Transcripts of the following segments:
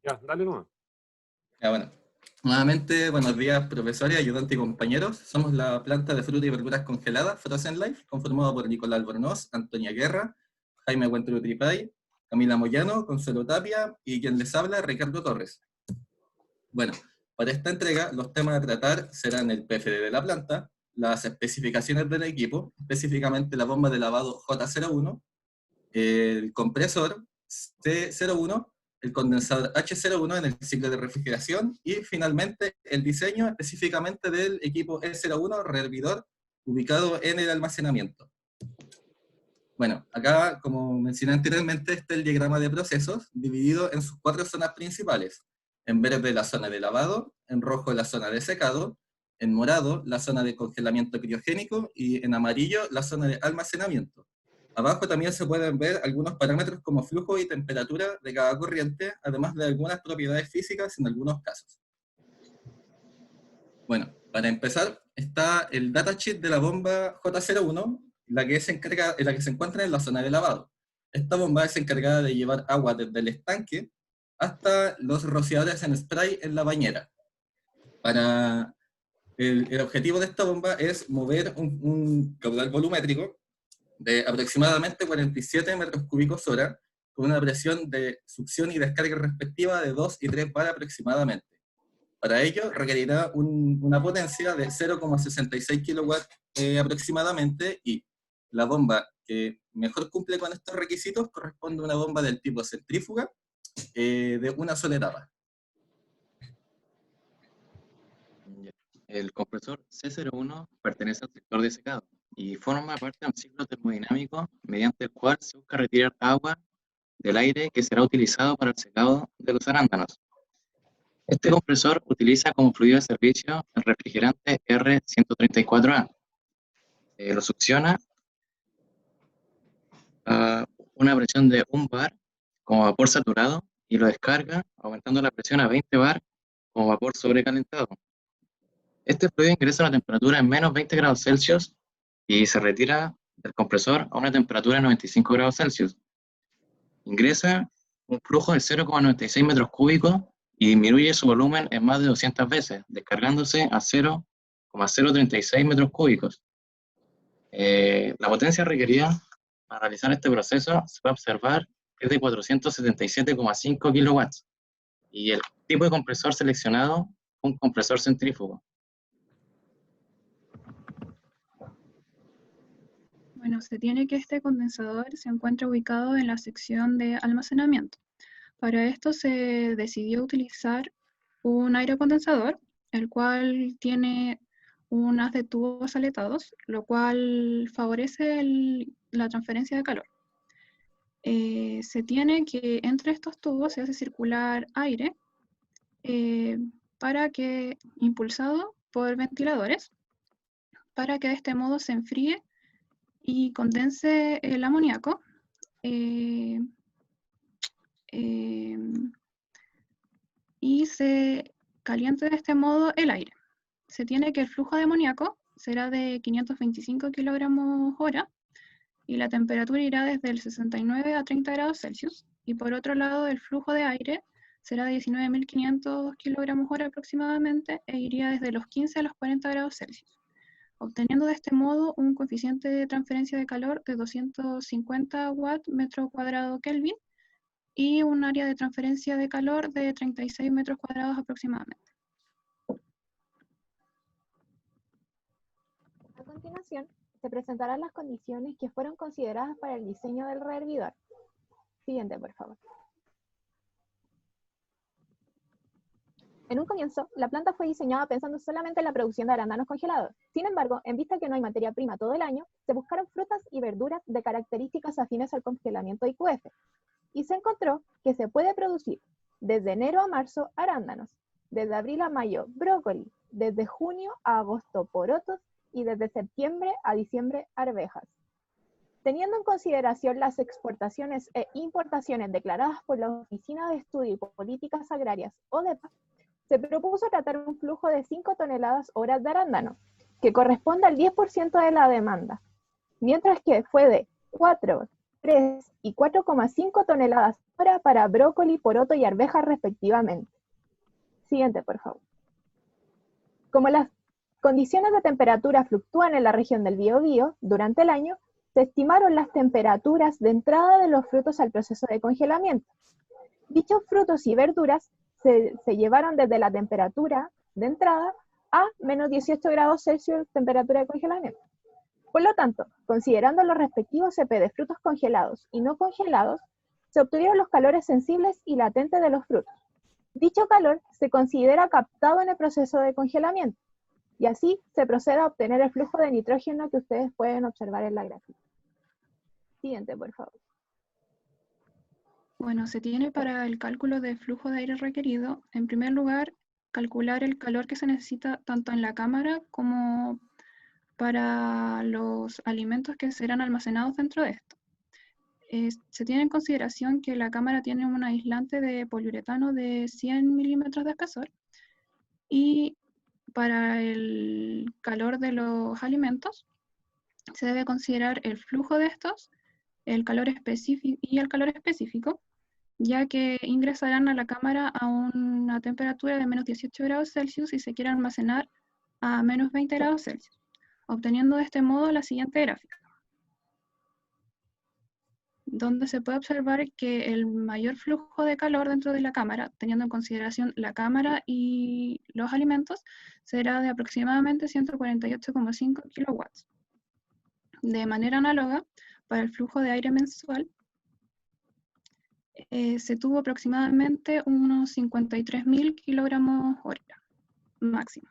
Ya, dale nomás. Ya, bueno. Nuevamente, buenos días, profesores, ayudantes y compañeros. Somos la planta de frutas y verduras congeladas, Frozen Life, conformada por Nicolás Albornoz, Antonia Guerra, Jaime Huentrupay, Camila Moyano, Consuelo Tapia y quien les habla, Ricardo Torres. Bueno, para esta entrega, los temas a tratar serán el PFD de la planta, las especificaciones del equipo, específicamente la bomba de lavado J01, el compresor C01, el condensador H01 en el ciclo de refrigeración y finalmente el diseño específicamente del equipo E01 rehervidor ubicado en el almacenamiento. Bueno, acá, como mencioné anteriormente, está el diagrama de procesos dividido en sus 4 zonas principales. En verde la zona de lavado, en rojo la zona de secado, en morado la zona de congelamiento criogénico y en amarillo la zona de almacenamiento. Abajo también se pueden ver algunos parámetros como flujo y temperatura de cada corriente, además de algunas propiedades físicas en algunos casos. Bueno, para empezar está el datasheet de la bomba J01, la que se encuentra en la zona de lavado. Esta bomba es encargada de llevar agua desde el estanque hasta los rociadores en spray en la bañera. El objetivo de esta bomba es mover un caudal volumétrico de aproximadamente 47 metros cúbicos hora, con una presión de succión y descarga respectiva de 2 y 3 bar aproximadamente. Para ello requerirá una potencia de 0,66 kilowatts aproximadamente, y la bomba que mejor cumple con estos requisitos corresponde a una bomba del tipo centrífuga de una sola etapa. El compresor C01 pertenece al sector de secado y forma parte de un ciclo termodinámico mediante el cual se busca retirar agua del aire que será utilizado para el secado de los arándanos. Este compresor utiliza como fluido de servicio el refrigerante R134A. Lo succiona a una presión de 1 bar como vapor saturado y lo descarga aumentando la presión a 20 bar como vapor sobrecalentado. Este fluido ingresa a una temperatura en menos 20 grados Celsius y se retira del compresor a una temperatura de 95 grados Celsius. Ingresa un flujo de 0,96 metros cúbicos y disminuye su volumen en más de 200 veces, descargándose a 0,036 metros cúbicos. La potencia requerida para realizar este proceso se va a observar que es de 477,5 kilowatts y el tipo de compresor seleccionado es un compresor centrífugo. Bueno, se tiene que este condensador se encuentra ubicado en la sección de almacenamiento. Para esto se decidió utilizar un aire condensador, el cual tiene un haz de tubos aletados, lo cual favorece la transferencia de calor. Se tiene que entre estos tubos se hace circular aire impulsado por ventiladores, para que de este modo se enfríe y condense el amoníaco y se caliente de este modo el aire. Se tiene que el flujo de amoníaco será de 525 kilogramos hora y la temperatura irá desde el 69 a 30 grados Celsius, y por otro lado el flujo de aire será de 19.500 kilogramos hora aproximadamente e iría desde los 15 a los 40 grados Celsius, obteniendo de este modo un coeficiente de transferencia de calor de 250 watts metro cuadrado Kelvin y un área de transferencia de calor de 36 metros cuadrados aproximadamente. A continuación, se presentarán las condiciones que fueron consideradas para el diseño del rehervidor. Siguiente, por favor. En un comienzo, la planta fue diseñada pensando solamente en la producción de arándanos congelados. Sin embargo, en vista que no hay materia prima todo el año, se buscaron frutas y verduras de características afines al congelamiento IQF. Y se encontró que se puede producir desde enero a marzo arándanos, desde abril a mayo brócoli, desde junio a agosto porotos y desde septiembre a diciembre arvejas. Teniendo en consideración las exportaciones e importaciones declaradas por la Oficina de Estudio y Políticas Agrarias, ODEPA, se propuso tratar un flujo de 5 toneladas horas de arándano, que corresponde al 10% de la demanda, mientras que fue de 4 3 y 4,5 toneladas hora para brócoli, poroto y arvejas respectivamente. Siguiente, por favor. Como las condiciones de temperatura fluctúan en la región del Biobío durante el año, se estimaron las temperaturas de entrada de los frutos al proceso de congelamiento. Dichos frutos y verduras se llevaron desde la temperatura de entrada a menos 18 grados Celsius temperatura de congelamiento. Por lo tanto, considerando los respectivos CP de frutos congelados y no congelados, se obtuvieron los calores sensibles y latentes de los frutos. Dicho calor se considera captado en el proceso de congelamiento, y así se procede a obtener el flujo de nitrógeno que ustedes pueden observar en la gráfica. Siguiente, por favor. Bueno, se tiene para el cálculo de flujo de aire requerido, en primer lugar, calcular el calor que se necesita tanto en la cámara como para los alimentos que serán almacenados dentro de esto. Se tiene en consideración que la cámara tiene un aislante de poliuretano de 100 milímetros de espesor, y para el calor de los alimentos se debe considerar el flujo de estos, el calor específico, ya que ingresarán a la cámara a una temperatura de menos 18 grados Celsius y se quiere almacenar a menos 20 grados Celsius, obteniendo de este modo la siguiente gráfica, donde se puede observar que el mayor flujo de calor dentro de la cámara, teniendo en consideración la cámara y los alimentos, será de aproximadamente 148,5 kilowatts. De manera análoga, para el flujo de aire mensual, se tuvo aproximadamente unos 53.000 kilogramos hora máximo.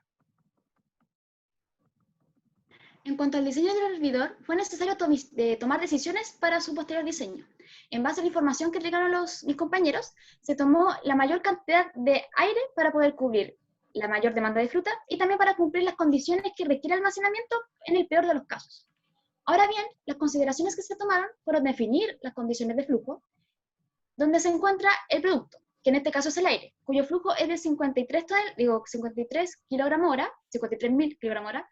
En cuanto al diseño del hervidor, fue necesario tomar decisiones para su posterior diseño. En base a la información que entregaron mis compañeros, se tomó la mayor cantidad de aire para poder cubrir la mayor demanda de fruta y también para cumplir las condiciones que requiere almacenamiento en el peor de los casos. Ahora bien, las consideraciones que se tomaron fueron definir las condiciones de flujo, donde se encuentra el producto, que en este caso es el aire, cuyo flujo es de 53 kilogramos hora, 53.000 kilogramos hora,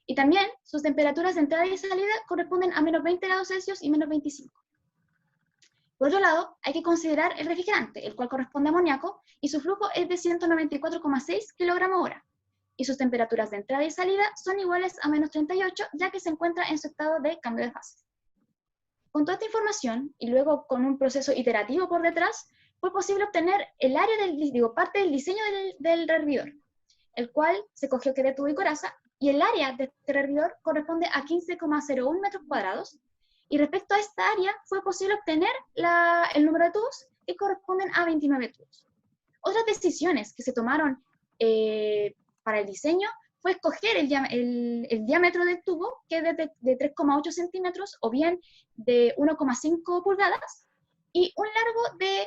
y también sus temperaturas de entrada y salida corresponden a menos 20 grados Celsius y menos 25. Por otro lado, hay que considerar el refrigerante, el cual corresponde a amoníaco, y su flujo es de 194,6 kilogramos hora, y sus temperaturas de entrada y salida son iguales a menos 38, ya que se encuentra en su estado de cambio de fase. Con toda esta información, y luego con un proceso iterativo por detrás, fue posible obtener el área parte del diseño del hervidor, el cual se cogió que de tubo y coraza, y el área de este hervidor corresponde a 15,01 metros cuadrados, y respecto a esta área fue posible obtener el número de tubos, que corresponden a 29 tubos. Otras decisiones que se tomaron para el diseño fue escoger el diámetro del tubo, que es de 3,8 centímetros, o bien de 1,5 pulgadas, y un largo de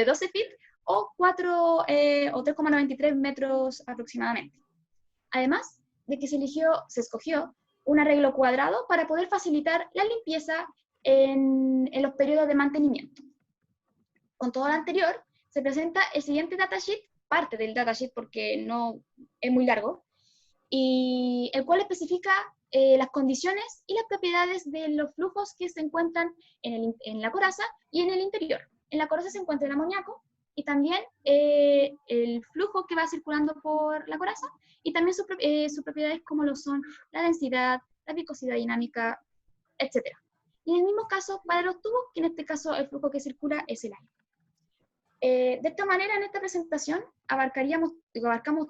12 feet, o 3,93 metros aproximadamente. Además de que se escogió un arreglo cuadrado para poder facilitar la limpieza en los periodos de mantenimiento. Con todo lo anterior, se presenta el siguiente datasheet, parte del datasheet porque no es muy largo, y el cual especifica las condiciones y las propiedades de los flujos que se encuentran en la coraza y en el interior. En la coraza se encuentra el amoníaco, y también el flujo que va circulando por la coraza, y también sus propiedades como lo son la densidad, la viscosidad dinámica, etc. Y en el mismo caso para los tubos, que en este caso el flujo que circula es el aire. De esta manera, en esta presentación abarcamos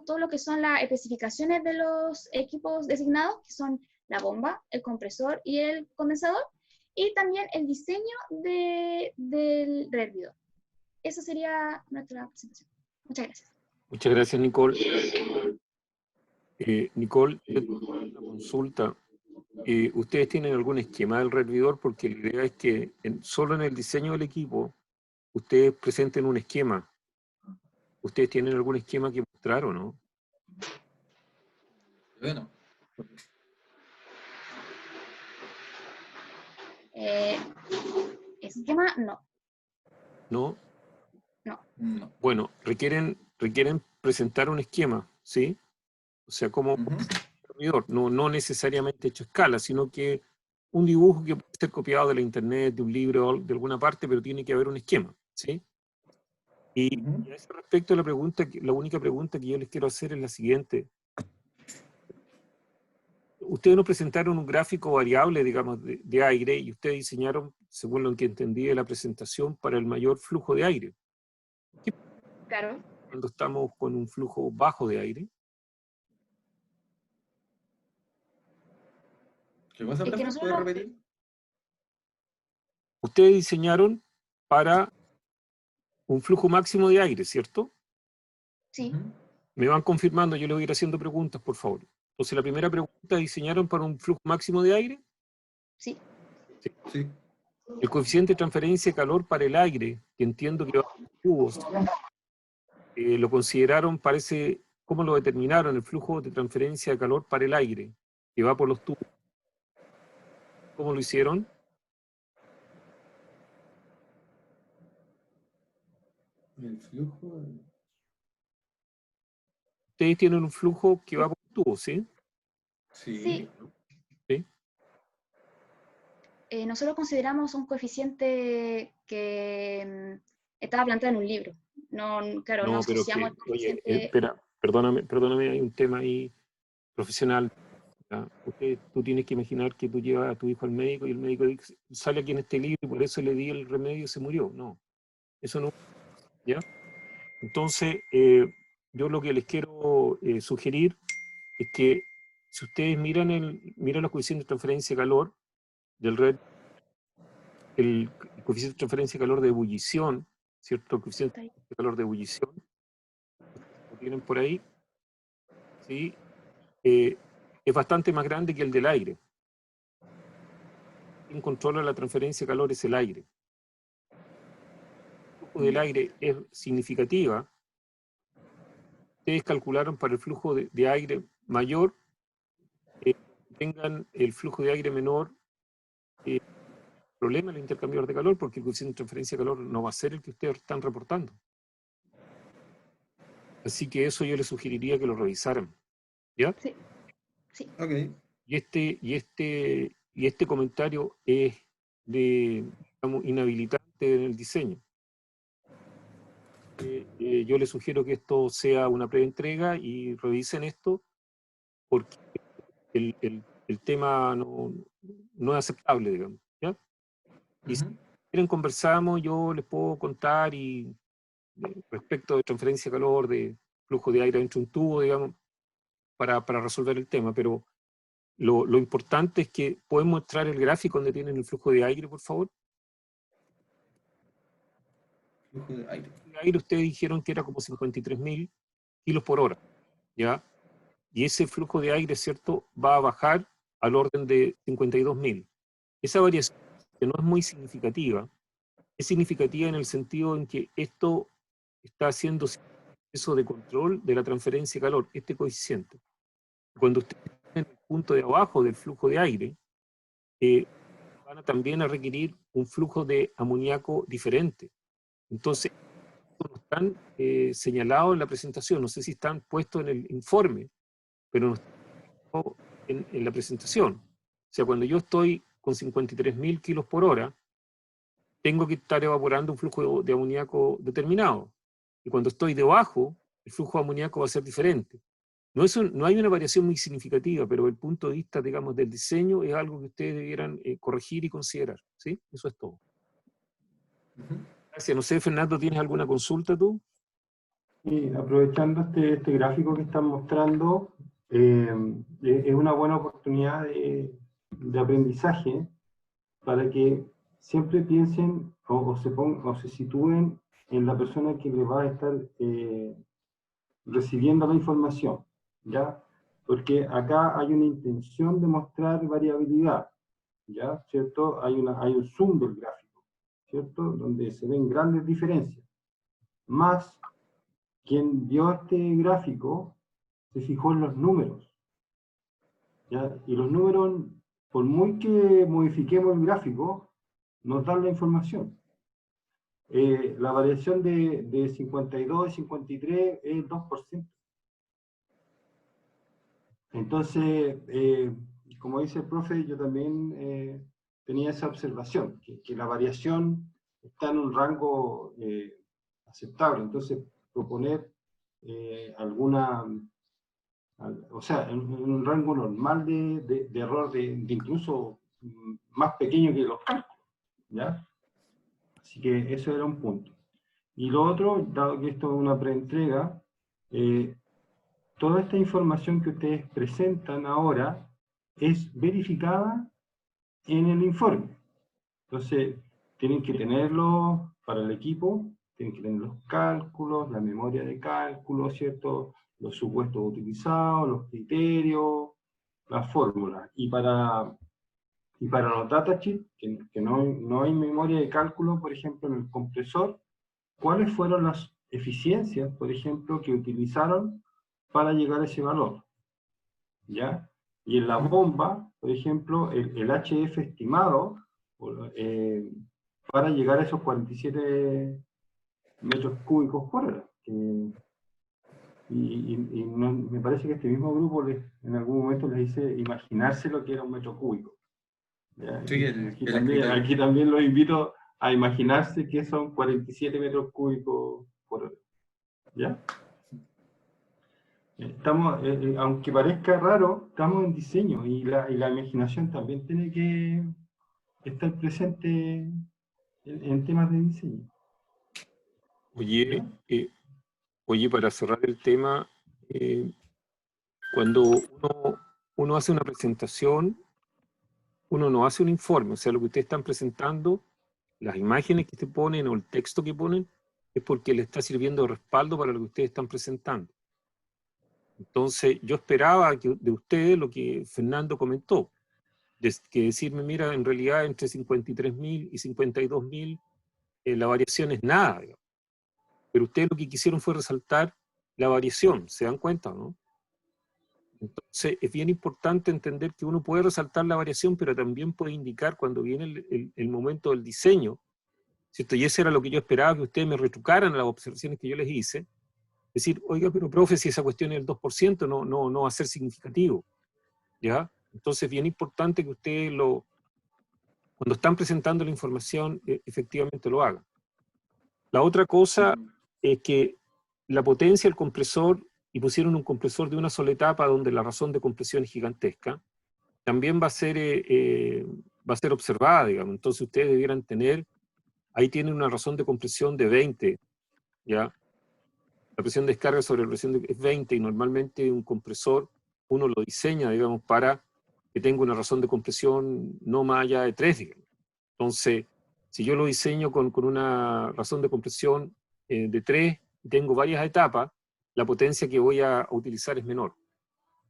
todo lo que son las especificaciones de los equipos designados, que son la bomba, el compresor y el condensador, y también el diseño del hervidor. Esa sería nuestra presentación. Muchas gracias. Muchas gracias, Nicole. Nicole, una consulta. ¿Ustedes tienen algún esquema del hervidor? Porque la idea es que solo en el diseño del equipo ustedes presenten un esquema. ¿Ustedes tienen algún esquema que mostrar o no? Bueno. Esquema, no. ¿No? No. Bueno, requieren presentar un esquema, ¿sí? O sea, como hervidor, no necesariamente hecho a escala, sino que un dibujo que puede ser copiado de la internet, de un libro, de alguna parte, pero tiene que haber un esquema, ¿sí? Y a ese respecto, la única pregunta que yo les quiero hacer es la siguiente. Ustedes nos presentaron un gráfico variable, digamos, de aire, y ustedes diseñaron, según lo que entendí de la presentación, para el mayor flujo de aire. Claro. Cuando estamos con un flujo bajo de aire. ¿Qué cosa, Es que profe? nosotros ¿Puede repetir? Ustedes diseñaron para un flujo máximo de aire, ¿cierto? sí, Me van confirmando, yo les voy a ir haciendo preguntas, por favor. Entonces, la primera pregunta, ¿diseñaron para un flujo máximo de aire? sí, Sí. El coeficiente de transferencia de calor para el aire, que entiendo que va a los tubos, lo consideraron, parece, ¿cómo lo determinaron? El flujo de transferencia de calor para el aire, que va por los tubos. ¿Cómo lo hicieron? El flujo. Ustedes tienen un flujo que va por los tubos, ¿sí? Sí. sí. ¿Sí? Nosotros consideramos un coeficiente que estaba planteado en un libro. No, claro, no No, pero asociamos el que, oye, coeficiente. espera, perdóname, hay un tema ahí profesional. ¿Ya? Tú tienes que imaginar que tú llevas a tu hijo al médico y el médico dice, sale aquí en este libro y por eso le di el remedio y se murió. No, eso no. ¿Ya? Entonces, yo lo que les quiero sugerir es que si ustedes miran los coeficientes de transferencia de calor del red, el coeficiente de transferencia de calor de ebullición, ¿cierto? El coeficiente de calor de ebullición, lo tienen por ahí, ¿sí? Es bastante más grande que el del aire. Quien controla la transferencia de calor es el aire. El flujo del aire es significativa. Ustedes calcularon para el flujo de aire mayor, tengan el flujo de aire menor, problema en el intercambiador de calor, porque el coeficiente de transferencia de calor no va a ser el que ustedes están reportando. Así que eso yo les sugeriría que lo revisaran. ¿Ya? Sí, sí. Ok. Y este comentario es digamos, inhabilitante en el diseño. Yo les sugiero que esto sea una preentrega y revisen esto, porque el tema no es aceptable, digamos. ¿Ya? Y si quieren conversamos, yo les puedo contar respecto de transferencia de calor, de flujo de aire dentro de un tubo, digamos, para resolver el tema, pero lo importante es que pueden mostrar el gráfico donde tienen el flujo de aire, por favor. Flujo de aire. El aire ustedes dijeron que era como 53.000 kilos por hora, ¿ya? Y ese flujo de aire, ¿cierto?, va a bajar al orden de 52.000. Esa variación, que no es muy significativa, es significativa en el sentido en que esto está haciendo eso de control de la transferencia de calor, este coeficiente. Cuando ustedes están en el punto de abajo del flujo de aire, van también a requerir un flujo de amoníaco diferente. Entonces, no están señalados en la presentación, no sé si están puestos en el informe, pero no están en la presentación. O sea, cuando yo estoy con 53.000 kilos por hora, tengo que estar evaporando un flujo de amoníaco determinado. Y cuando estoy debajo, el flujo de amoníaco va a ser diferente. No hay una variación muy significativa, pero desde el punto de vista, digamos, del diseño, es algo que ustedes debieran corregir y considerar. ¿Sí? Eso es todo. Gracias. No sé, Fernando, ¿tienes alguna consulta tú? Sí, aprovechando este gráfico que están mostrando, es una buena oportunidad de aprendizaje para que siempre piensen o se sitúen en la persona que les va a estar recibiendo la información, ¿ya? Porque acá hay una intención de mostrar variabilidad, ¿ya? ¿Cierto? Hay un zoom del gráfico, ¿cierto? Donde se ven grandes diferencias. Más, quien vio este gráfico se fijó en los números, ¿ya? Y los números, por muy que modifiquemos el gráfico, nos dan la información. La variación de 52 y 53 es 2%. Entonces, y como dice el profe, yo también tenía esa observación, que la variación está en un rango aceptable. Entonces, proponer alguna, o sea, en un rango normal de error, de incluso más pequeño que los cálculos, ¿ya? Así que eso era un punto. Y lo otro, dado que esto es una preentrega, toda esta información que ustedes presentan ahora es verificada en el informe. Entonces, tienen que tenerlo para el equipo, tienen que tener los cálculos, la memoria de cálculo, ¿cierto? Los supuestos utilizados, los criterios, las fórmulas. Y para los datasheets, que no hay memoria de cálculo, por ejemplo, en el compresor, ¿cuáles fueron las eficiencias, por ejemplo, que utilizaron para llegar a ese valor? ¿Ya? Y en la bomba, por ejemplo, el HF estimado para llegar a esos 47 metros cúbicos por hora. Me parece que este mismo grupo en algún momento les dice imaginarse lo que era un metro cúbico. ¿Ya? Sí, Aquí también los invito a imaginarse que son 47 metros cúbicos por hora. ¿Ya? Estamos, aunque parezca raro, estamos en diseño y la imaginación también tiene que estar presente en temas de diseño. Oye, oye, para cerrar el tema, cuando uno hace una presentación, uno no hace un informe, o sea, lo que ustedes están presentando, las imágenes que te ponen o el texto que ponen, es porque le está sirviendo de respaldo para lo que ustedes están presentando. Entonces, yo esperaba de ustedes lo que Fernando comentó, que decirme, mira, en realidad entre 53.000 y 52.000 la variación es nada, digamos. Pero ustedes lo que quisieron fue resaltar la variación, ¿se dan cuenta, no? Entonces, es bien importante entender que uno puede resaltar la variación, pero también puede indicar cuando viene el momento del diseño, ¿cierto? Y eso era lo que yo esperaba, que ustedes me retrucaran a las observaciones que yo les hice. Decir, oiga, pero profe, si esa cuestión es el 2%, no va a ser significativo, ¿ya? Entonces, es bien importante que ustedes cuando están presentando la información, efectivamente lo hagan. La otra cosa es que la potencia del compresor, y pusieron un compresor de una sola etapa donde la razón de compresión es gigantesca, también va a ser observada, digamos. Entonces ustedes debieran tener, ahí tienen una razón de compresión de 20, ¿ya? La presión de descarga sobre la presión es 20 y normalmente un compresor uno lo diseña, digamos, para que tenga una razón de compresión no más allá de 3, digamos. Entonces, si yo lo diseño con una razón de compresión de 3 y tengo varias etapas, la potencia que voy a utilizar es menor.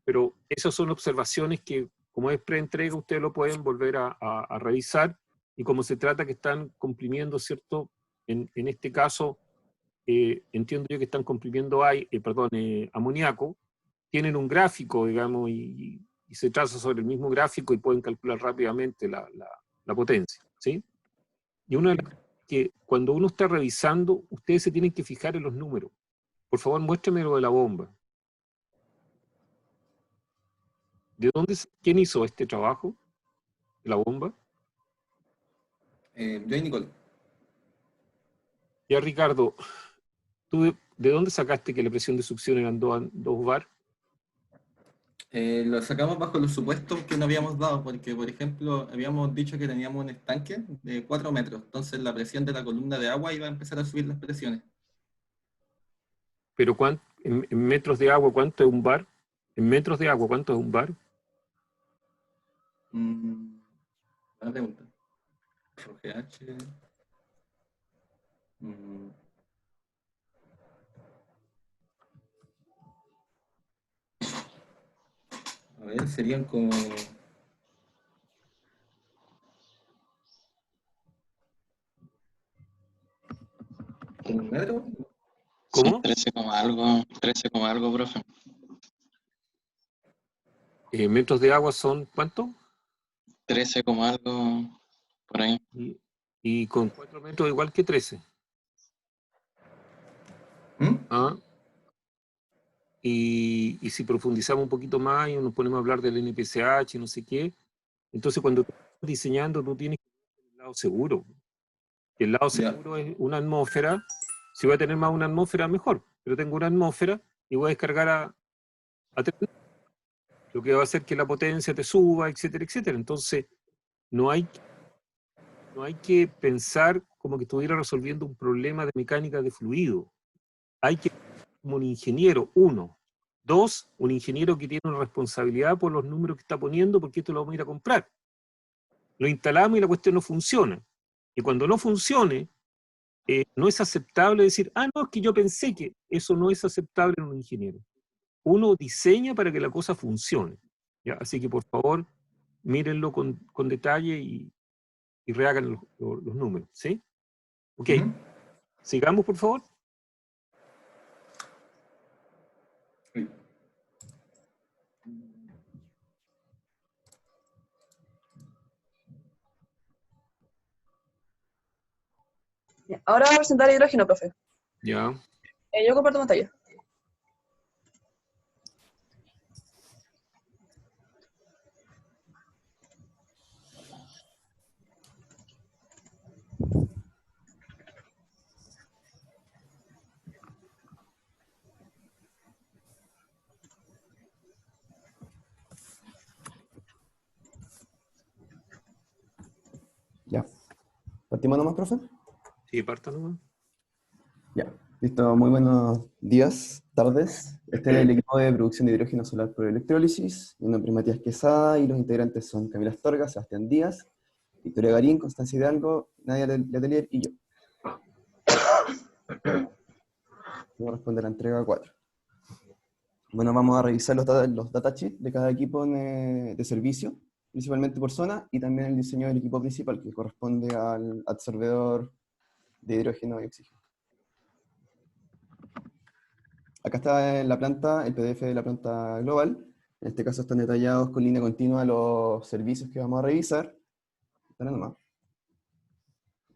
Pero esas son observaciones que, como es preentrega, ustedes lo pueden volver a revisar, y como se trata que están comprimiendo, ¿cierto? En este caso, entiendo yo que están comprimiendo amoníaco, tienen un gráfico, digamos, y se traza sobre el mismo gráfico y pueden calcular rápidamente la potencia, ¿sí? Y una de las que cuando uno está revisando, ustedes se tienen que fijar en los números. Por favor, muéstrame lo de la bomba. ¿Quién hizo este trabajo? ¿La bomba? Yo y Nicole. Ya, Ricardo, ¿tú de dónde sacaste que la presión de succión eran 2 bar? Lo sacamos bajo los supuestos que no habíamos dado, porque, por ejemplo, habíamos dicho que teníamos un estanque de 4 metros, entonces la presión de la columna de agua iba a empezar a subir las presiones. Pero en metros de agua, ¿cuánto es un bar? En metros de agua, ¿cuánto es un bar? Buena pregunta. OGH. A ver, serían como... ¿Un metro? ¿Cómo? 13, algo, profe. Metros de agua son, ¿cuánto? 13, algo, por ahí. Y con 4 metros igual que 13. ¿Ah? y si profundizamos un poquito más y nos ponemos a hablar del NPCH, no sé qué, entonces cuando tú estás diseñando, tú tienes que ir el lado seguro. Y el lado seguro es una atmósfera. Si voy a tener más una atmósfera, mejor. Pero tengo una atmósfera y voy a descargar a 3, lo que va a hacer que la potencia te suba, etcétera, etcétera. Entonces, no hay que pensar como que estuviera resolviendo un problema de mecánica de fluido. Hay que, como un ingeniero, 1. 2, un ingeniero que tiene una responsabilidad por los números que está poniendo, porque esto lo vamos a ir a comprar. Lo instalamos y la cuestión no funciona. Y cuando no funcione, no es aceptable decir, no, es que yo pensé que eso no es aceptable en un ingeniero. Uno diseña para que la cosa funcione. ¿Ya? Así que, por favor, mírenlo con detalle y rehagan los números. ¿Sí? Ok. Sigamos, por favor. Ya, ahora voy a presentar hidrógeno, profe. Ya. Yo comparto pantalla. Ya. ¿Partimos nomás, profe? Sí, parta nomás. Ya. Listo, muy buenos días, tardes. Este es el equipo de producción de hidrógeno solar por electrólisis. Mi nombre es Matías Quesada y los integrantes son Camila Astorga, Sebastián Díaz, Victoria Garín, Constancia Hidalgo, Nadia Letelier y yo. Corresponde a la entrega 4. Bueno, vamos a revisar los datasheets de cada equipo de servicio, principalmente por zona, y también el diseño del equipo principal, que corresponde al absorbedor de hidrógeno y oxígeno. Acá está en la planta, el PDF de la planta global. En este caso están detallados con línea continua los servicios que vamos a revisar. Están nomás.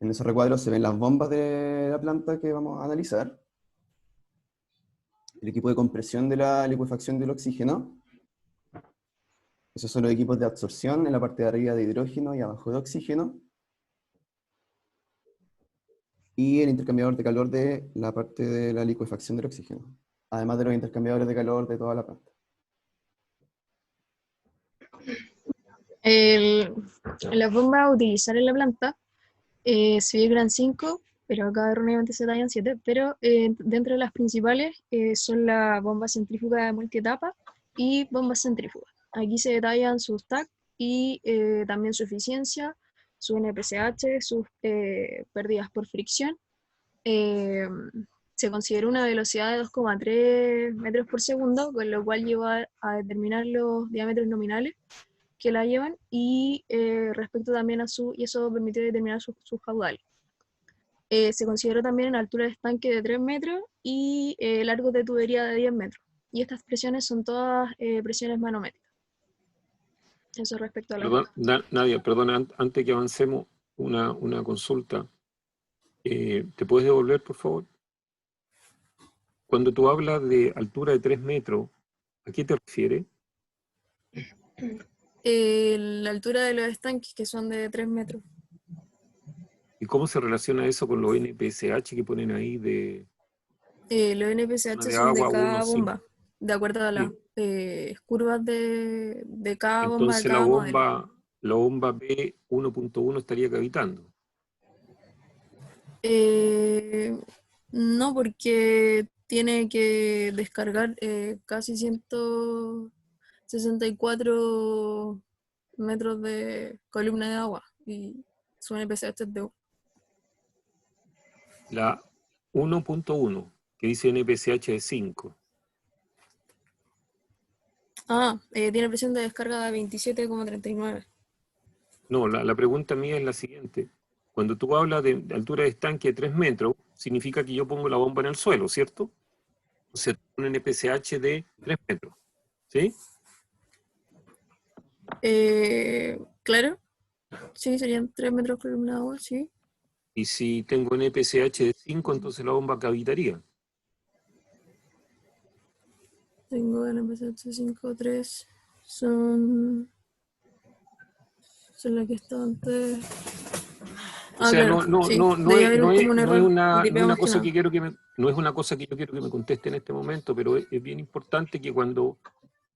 En esos recuadros se ven las bombas de la planta que vamos a analizar. El equipo de compresión de la licuefacción del oxígeno. Esos son los equipos de absorción en la parte de arriba de hidrógeno y abajo de oxígeno. Y el intercambiador de calor de la parte de la licuefacción del oxígeno. Además de los intercambiadores de calor de toda la planta. Las bombas a utilizar en la planta se vibran 5, pero acá erróneamente se tallan 7, pero dentro de las principales son la bomba centrífuga de multietapa y bombas centrífugas. Aquí se detallan sus TAC y también su eficiencia, su NPCH, sus pérdidas por fricción. Se considera una velocidad de 2,3 metros por segundo, con lo cual lleva a determinar los diámetros nominales que la llevan y respecto también a y eso permitió determinar sus caudales. Se consideró también una altura de estanque de 3 metros y largo de tubería de 10 metros. Y estas presiones son todas presiones manométricas. Eso respecto a la... Nadia, perdona, antes que avancemos, una consulta. ¿Te puedes devolver, por favor? Cuando tú hablas de altura de 3 metros, ¿a qué te refieres? La altura de los estanques, que son de 3 metros. ¿Y cómo se relaciona eso con los NPSH que ponen ahí de... Los NPCH de son agua, de cada 1, bomba, de acuerdo a las curvas de cada bomba, de Entonces cada modelo. la bomba B1.1 estaría cavitando. No, porque tiene que descargar casi 164 metros de columna de agua y su NPCH es de 1. La 1.1, que dice NPCH de 5. Tiene presión de descarga de 27,39. No, la pregunta mía es la siguiente. Cuando tú hablas de altura de estanque de 3 metros, significa que yo pongo la bomba en el suelo, ¿cierto? O sea, un NPCH de 3 metros, ¿sí? Claro. Sí, serían 3 metros por columna de agua, sí. Y si tengo NPCH de 5, entonces la bomba cavitaría. Tengo NPCH 5.3. Son la que está antes. O sea, claro, no sí. es como un error. una Tipeamos cosa que que quiero que me, no es una cosa que yo quiero que me conteste en este momento, pero es bien importante que cuando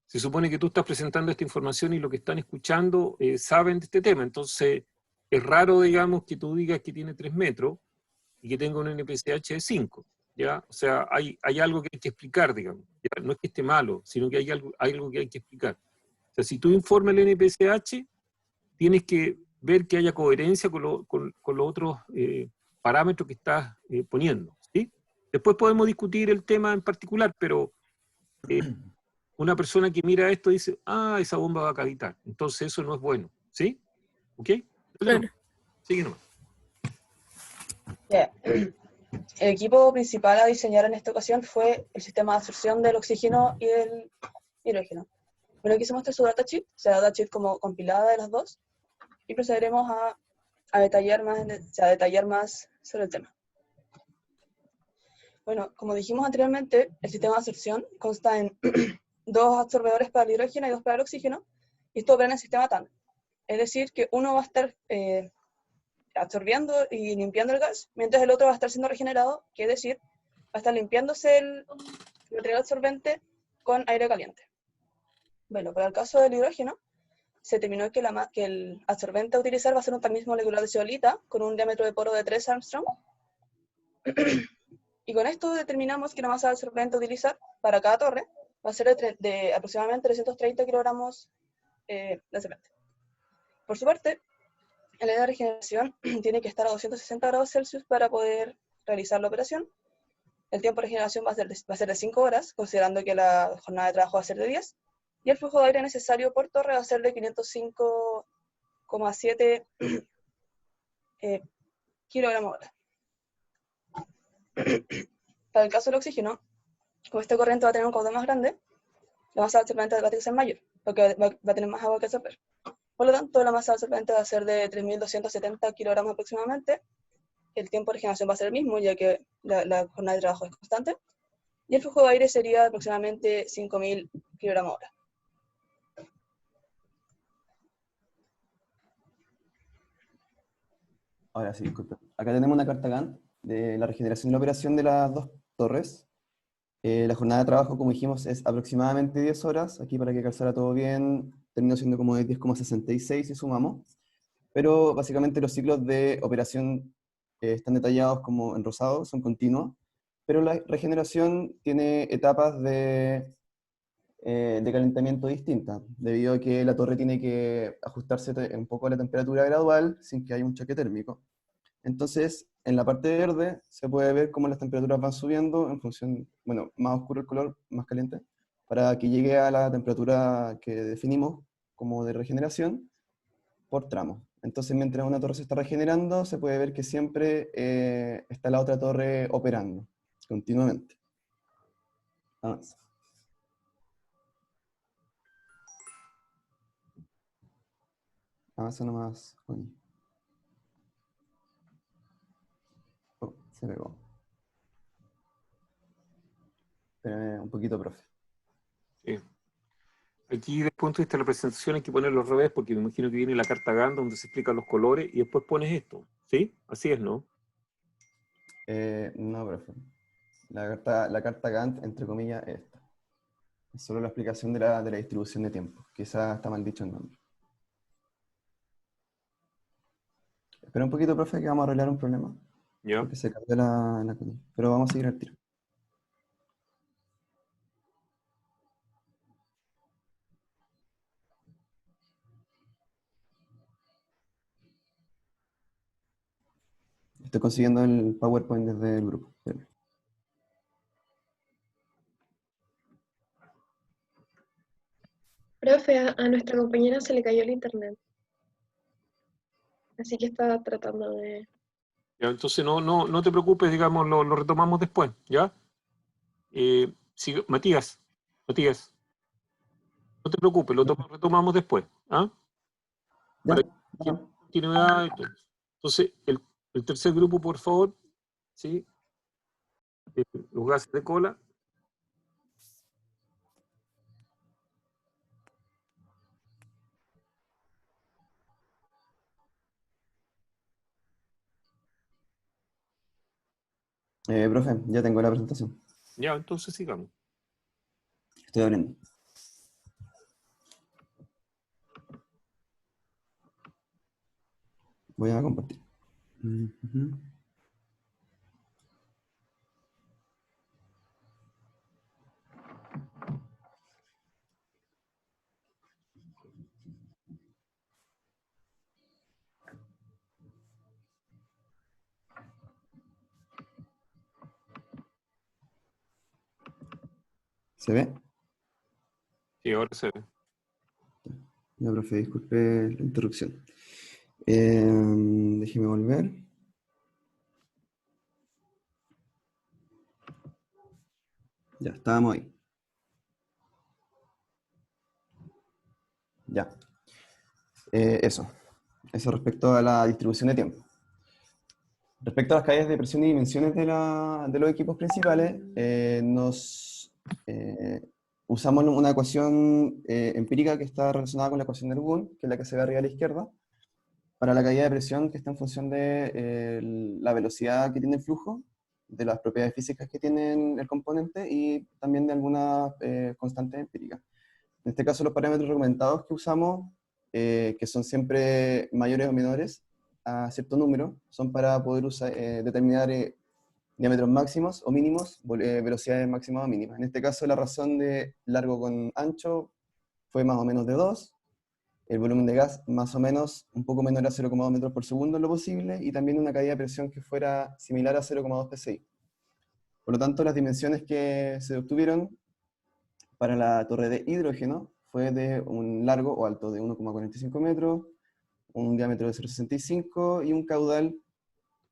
se supone que tú estás presentando esta información y lo que están escuchando saben de este tema, entonces es raro, digamos, que tú digas que tiene 3 metros y que tenga un NPCH de 5, ¿ya? O sea, hay algo que hay que explicar, digamos, ¿ya? No es que esté malo, sino que hay algo que hay que explicar. O sea, si tú informas el NPCH, tienes que ver que haya coherencia con los otros parámetros que estás poniendo, ¿sí? Después podemos discutir el tema en particular, pero una persona que mira esto dice, esa bomba va a cavitar, entonces eso no es bueno, ¿sí? ¿Ok? Claro. Sigue nomás. Yeah. El equipo principal a diseñar en esta ocasión fue el sistema de absorción del oxígeno y del hidrógeno. Bueno, aquí se muestra su datasheet, o sea, datasheet como compilada de las dos, y procederemos a detallar más sobre el tema. Bueno, como dijimos anteriormente, el sistema de absorción consta en 2 absorbedores para el hidrógeno y 2 para el oxígeno, y esto opera en el sistema tándem. Es decir, que uno va a estar absorbiendo y limpiando el gas, mientras el otro va a estar siendo regenerado, que es decir, va a estar limpiándose el material absorbente con aire caliente. Bueno, para el caso del hidrógeno, se determinó que el absorbente a utilizar va a ser un tamiz molecular de zeolita con un diámetro de poro de 3 Armstrong. Y con esto determinamos que la masa de absorbente a utilizar para cada torre va a ser de aproximadamente 330 kilogramos de absorbente. Por su parte, el área de regeneración tiene que estar a 260 grados Celsius para poder realizar la operación. El tiempo de regeneración va a ser de 5 horas, considerando que la jornada de trabajo va a ser de 10. Y el flujo de aire necesario por torre va a ser de 505,7 kilogramos hora. Para el caso del oxígeno, como este corriente va a tener un caudal más grande, la masa de absorbente va a ser mayor, porque va a tener más agua que absorber. Por lo tanto, la masa de absorbente va a ser de 3.270 kilogramos aproximadamente. El tiempo de regeneración va a ser el mismo, ya que la jornada de trabajo es constante. Y el flujo de aire sería aproximadamente 5.000 kilogramos hora. Ahora sí, disculpe. Acá tenemos una carta Gantt de la regeneración y la operación de las 2 torres. La jornada de trabajo, como dijimos, es aproximadamente 10 horas. Aquí, para que calzara todo bien, terminó siendo como de 10,66 si sumamos. Pero básicamente los ciclos de operación están detallados como en rosado, son continuos. Pero la regeneración tiene etapas de calentamiento distintas, debido a que la torre tiene que ajustarse un poco a la temperatura gradual sin que haya un choque térmico. Entonces, en la parte verde se puede ver cómo las temperaturas van subiendo en función, bueno, más oscuro el color, más caliente, para que llegue a la temperatura que definimos como de regeneración por tramo. Entonces, mientras una torre se está regenerando, se puede ver que siempre está la otra torre operando continuamente. Avanza. Avanza nomás, Connie. Oh, se pegó. Espérame un poquito, profe. Sí. Aquí, desde el punto de vista de la presentación, hay que ponerlo al revés, porque me imagino que viene la carta Gantt donde se explican los colores y después pones esto. ¿Sí? Así es, ¿no? No, profe. La carta Gantt, entre comillas, es esta. Es solo la explicación de la distribución de tiempo. Quizás está mal dicho el nombre. Espera un poquito, profe, que vamos a arreglar un problema. Ya. Porque se cambió la Connie. Pero vamos a seguir al tiro. Estoy consiguiendo el PowerPoint desde el grupo. Espérame. Profe, a nuestra compañera se le cayó el internet. Así que está tratando de... Ya, entonces no te preocupes, digamos, lo retomamos después, ¿ya? Matías, no te preocupes, lo retomamos después, ¿ah? Ya, Para que continuidad y todo. Entonces, el tercer grupo, por favor, ¿sí? Los gases de cola. Profe, ya tengo la presentación. Ya, entonces sigamos. Estoy abriendo. Voy a compartir. Ujú. ¿Se ve? Sí, ahora se ve. Ya, profe, disculpe la interrupción. Déjeme volver. Ya, estábamos ahí. Ya. Eso respecto a la distribución de tiempo. Respecto a las caídas de presión y dimensiones de los equipos principales, usamos una ecuación empírica que está relacionada con la ecuación de Ergun, que es la que se ve arriba a la izquierda, para la caída de presión que está en función de la velocidad que tiene el flujo, de las propiedades físicas que tiene el componente y también de algunas constantes empíricas. En este caso, los parámetros recomendados que usamos, que son siempre mayores o menores a cierto número, son para poder determinar diámetros máximos o mínimos, velocidades máximas o mínimas. En este caso, la razón de largo con ancho fue más o menos de 2, el volumen de gas más o menos un poco menor a 0,2 metros por segundo en lo posible, y también una caída de presión que fuera similar a 0,2 psi. Por lo tanto, las dimensiones que se obtuvieron para la torre de hidrógeno fue de un largo o alto de 1,45 metros, un diámetro de 0,65 y un caudal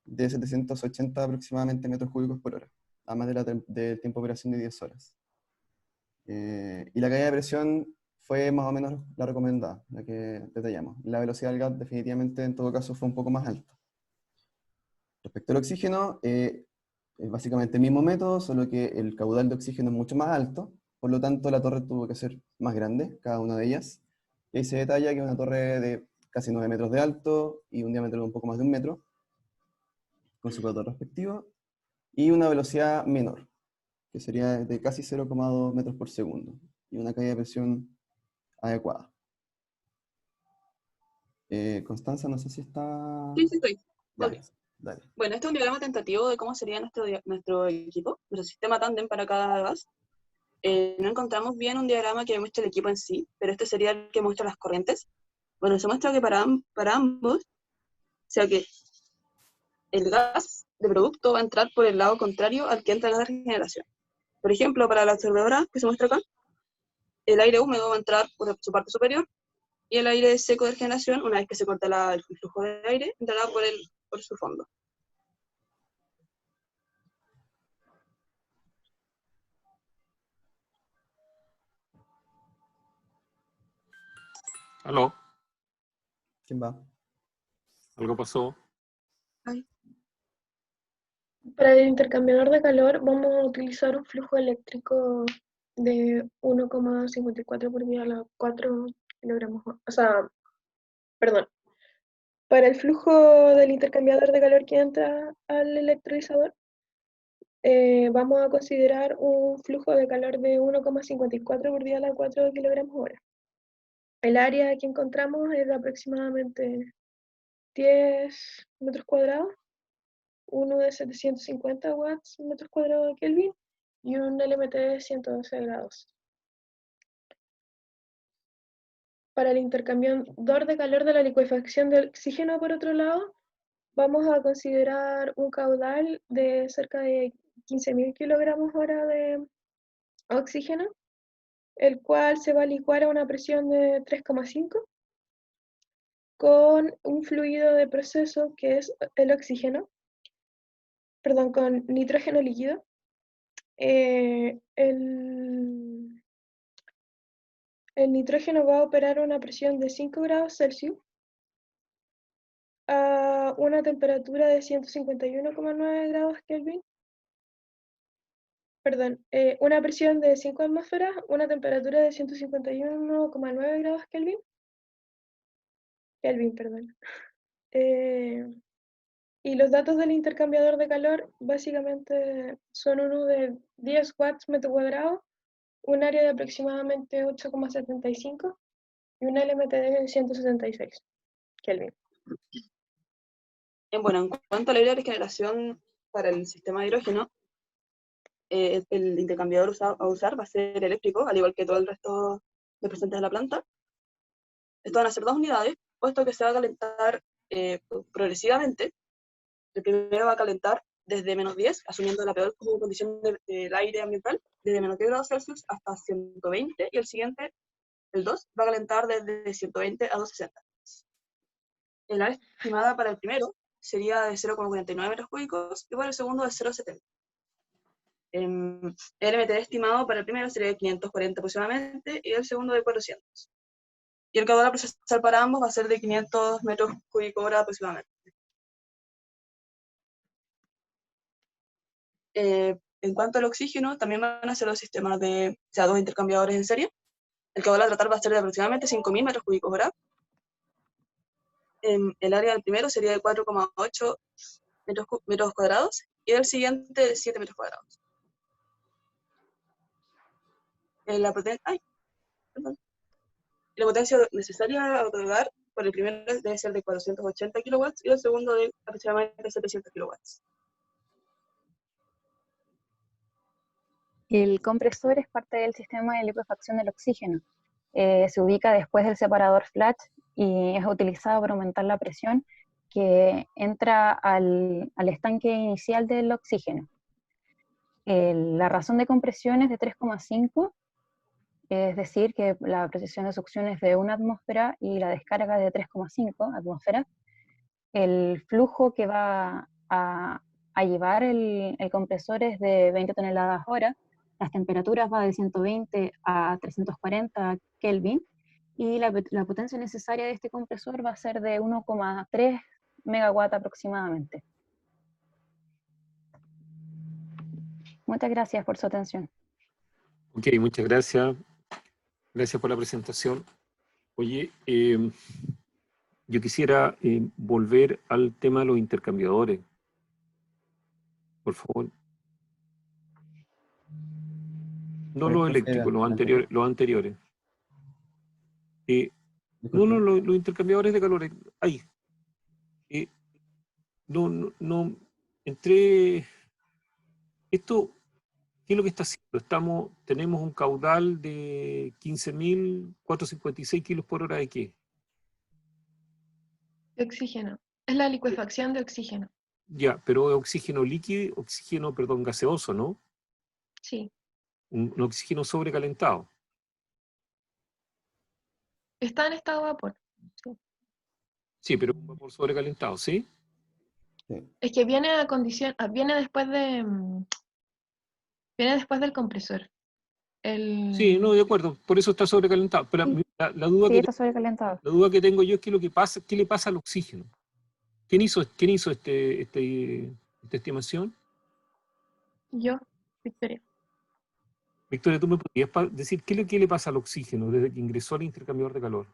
de 780 aproximadamente metros cúbicos por hora, además del tiempo de operación de 10 horas. Y la caída de presión fue más o menos la recomendada, la que detallamos. La velocidad del gas definitivamente en todo caso fue un poco más alta. Respecto al oxígeno, básicamente el mismo método, solo que el caudal de oxígeno es mucho más alto, por lo tanto la torre tuvo que ser más grande, cada una de ellas. Y ahí se detalla que es una torre de casi 9 metros de alto y un diámetro de un poco más de 1 metro, con su ecuador respectivo, y una velocidad menor, que sería de casi 0,2 metros por segundo, y una caída de presión adecuada. Constanza, no sé si está... Sí, estoy. Ya, Ok. dale. Bueno, este es un diagrama tentativo de cómo sería nuestro equipo, nuestro sistema tándem para cada gas. No encontramos bien un diagrama que muestre el equipo en sí, pero este sería el que muestra las corrientes. Bueno, se muestra que para ambos, o sea que el gas de producto va a entrar por el lado contrario al que entra el gas de regeneración. Por ejemplo, para la absorbedora, que se muestra acá, el aire húmedo va a entrar por su parte superior y el aire seco de regeneración, una vez que se corta el flujo de aire, entrará por su fondo. ¿Aló? ¿Quién va? ¿Algo pasó? Ay. Para el intercambiador de calor vamos a utilizar un flujo eléctrico de 1,54 por 10 a la 4 kilogramos. O sea, perdón. Para el flujo del intercambiador de calor que entra al electrolizador, vamos a considerar un flujo de calor de 1,54 por 10 a la 4 kilogramos hora. El área que encontramos es de aproximadamente 10 metros cuadrados, uno de 750 watts metros cuadrados de Kelvin y un LMT de 112 grados. Para el intercambiador de calor de la licuefacción de oxígeno, por otro lado, vamos a considerar un caudal de cerca de 15.000 kilogramos hora de oxígeno, el cual se va a licuar a una presión de 3,5 con un fluido de proceso que es el oxígeno, perdón, con nitrógeno líquido. El nitrógeno va a operar a una presión de 5 grados Celsius a una temperatura de 151,9 grados Kelvin. Perdón, una presión de 5 atmósferas, una temperatura de 151,9 grados Kelvin. Kelvin, perdón. Y los datos del intercambiador de calor básicamente son uno de 10 watts metro cuadrado, un área de aproximadamente 8,75 y un LMTD de 176 Kelvin. Bueno, en cuanto a la área de generación para el sistema de hidrógeno, el intercambiador a usar va a ser eléctrico, al igual que todo el resto de presentes de la planta. Esto van a ser 2 unidades, puesto que se va a calentar progresivamente. El primero va a calentar desde -10, asumiendo la peor condición del aire ambiental, desde -10 grados Celsius hasta 120, y el siguiente, el 2, va a calentar desde 120 a 260. El área estimada para el primero sería de 0,49 metros cúbicos y para el segundo de 0,70. El LMTD estimado para el primero sería de 540 aproximadamente y el segundo de 400. Y el caudal a procesar para ambos va a ser de 500 metros cúbicos hora aproximadamente. En cuanto al oxígeno, también van a ser dos sistemas de, o sea, 2 intercambiadores en serie. El caudal a tratar va a ser de aproximadamente 5.000 metros cúbicos hora. El área del primero sería de 4,8 metros cuadrados y el siguiente de 7 metros cuadrados. La potencia necesaria a otorgar por el primero debe ser de 480 kilowatts y el segundo de aproximadamente 700 kilowatts. El compresor es parte del sistema de liquefacción del oxígeno. Se ubica después del separador flash y es utilizado para aumentar la presión que entra al estanque inicial del oxígeno. La razón de compresión es de 3,5, es decir, que la presión de succión es de 1 atmósfera y la descarga de 3,5 atmósferas. El flujo que va a llevar el compresor es de 20 toneladas hora. Las temperaturas van de 120 a 340 Kelvin y la potencia necesaria de este compresor va a ser de 1,3 megawatt aproximadamente. Muchas gracias por su atención. Ok, muchas gracias. Gracias por la presentación. Oye, yo quisiera volver al tema de los intercambiadores. Por favor. No los eléctricos, los anteriores. Los intercambiadores de calor. Ahí. Entre esto, ¿qué es lo que está haciendo? Tenemos un caudal de 15.456 kilos por hora de ¿qué? De oxígeno. Es la liquefacción de oxígeno. Ya, pero oxígeno líquido, gaseoso, ¿no? Sí. Un oxígeno sobrecalentado. Está en estado de vapor. Sí. Sí, pero un vapor sobrecalentado, ¿sí? Es que viene a condición, viene después del compresor. Sí, no, de acuerdo, por eso está sobrecalentado. Pero sí. la duda que tengo yo es qué le pasa al oxígeno. ¿Quién hizo esta estimación? Yo, Victoria. Victoria, ¿tú me podrías decir qué le pasa al oxígeno desde que ingresó al intercambiador de calor?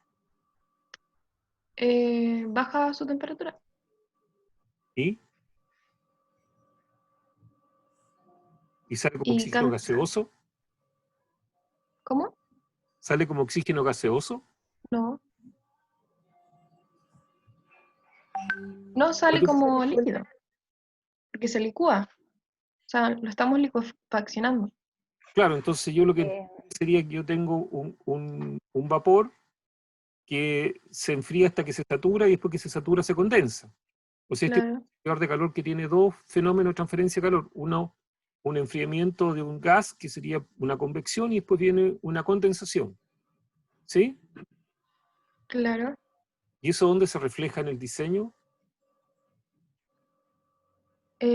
Baja su temperatura. ¿Y sale como oxígeno gaseoso? ¿Cómo? ¿Sale como oxígeno gaseoso? No. No sale como líquido, porque se licúa. O sea, lo estamos liquefaccionando. Claro, entonces yo lo que sería que yo tengo un vapor que se enfría hasta que se satura y después que se satura se condensa. O sea, este es un intercambiador de calor que tiene dos fenómenos de transferencia de calor. Uno, un enfriamiento de un gas, que sería una convección, y después viene una condensación. ¿Sí? Claro. ¿Y eso dónde se refleja en el diseño? Es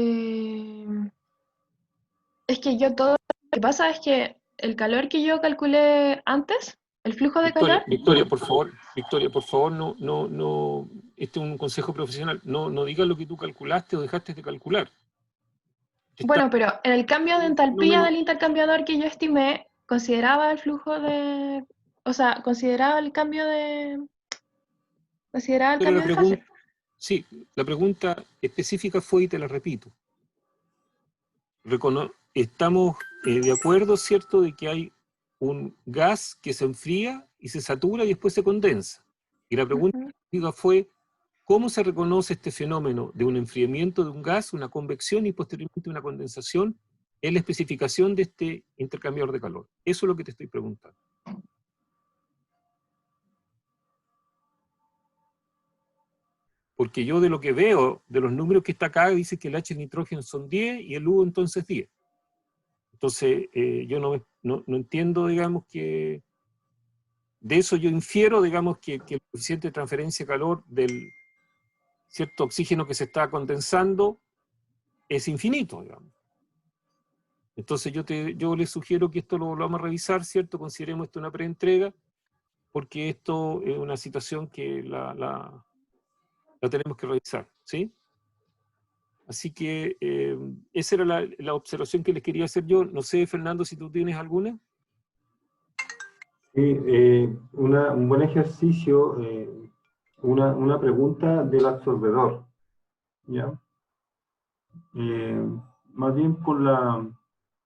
que lo que pasa es que el calor que yo calculé antes, el flujo de calor... Victoria, por favor, no, este es un consejo profesional, no digas lo que tú calculaste o dejaste de calcular. Bueno, pero en el cambio de entalpía del intercambiador que yo estimé, consideraba el flujo de... O sea, consideraba el cambio de... Consideraba el cambio de fase. Sí, la pregunta específica fue, y te la repito. Estamos de acuerdo, ¿cierto?, de que hay un gas que se enfría y se satura y después se condensa. Y la pregunta específica fue, ¿cómo se reconoce este fenómeno de un enfriamiento de un gas, una convección y posteriormente una condensación en la especificación de este intercambiador de calor? Eso es lo que te estoy preguntando. Porque yo de lo que veo, de los números que está acá, dice que el H nitrógeno son 10 y el U entonces 10. Entonces, yo no entiendo, digamos, que de eso yo infiero, digamos, que el coeficiente de transferencia de calor del cierto oxígeno que se está condensando es infinito, digamos. Entonces, yo les sugiero que esto lo volvamos a revisar, ¿cierto? Consideremos esto una preentrega, porque esto es una situación que la tenemos que revisar, ¿sí? Así que esa era la observación que les quería hacer yo. No sé, Fernando, si tú tienes alguna. Sí, un buen ejercicio, una pregunta del absorbedor, ¿ya? Más bien por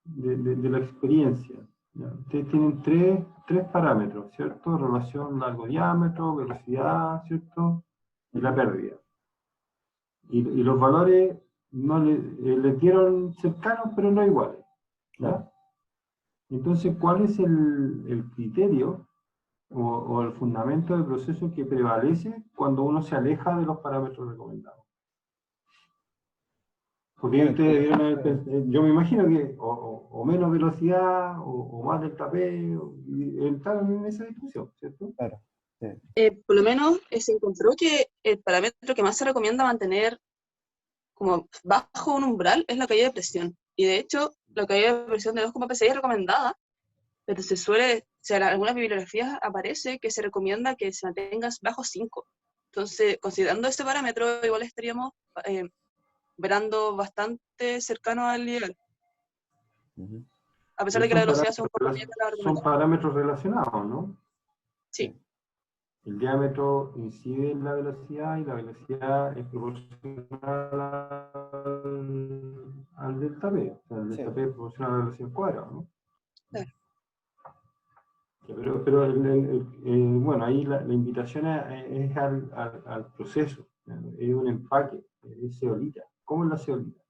de la experiencia, ¿ya? Ustedes tienen tres parámetros, ¿cierto? Relación largo-diámetro, velocidad, ¿cierto? Y la pérdida. Y los valores no les dieron cercanos, pero no iguales, ¿ya? Entonces, ¿cuál es el criterio o el fundamento del proceso que prevalece cuando uno se aleja de los parámetros recomendados? Porque ustedes debieron haber yo me imagino que o menos velocidad o más delta P, y entraron en esa discusión, ¿cierto? Claro. Sí. Por lo menos se encontró que el parámetro que más se recomienda mantener como bajo un umbral es la caída de presión. Y de hecho, la caída de presión de 2,6 es recomendada, pero en algunas bibliografías aparece que se recomienda que se mantengas bajo 5. Entonces, considerando ese parámetro, igual estaríamos verando bastante cercano al ideal. A pesar de que la velocidad sea un poco más de la son parámetros relacionados, ¿no? Sí. El diámetro incide en la velocidad y la velocidad es proporcional al delta P. O sea, el delta P es proporcional a la velocidad al cuadrado, ¿no? Claro. Pero bueno, ahí la invitación es al proceso, es un empaque, es zeolita. ¿Cómo es la zeolita?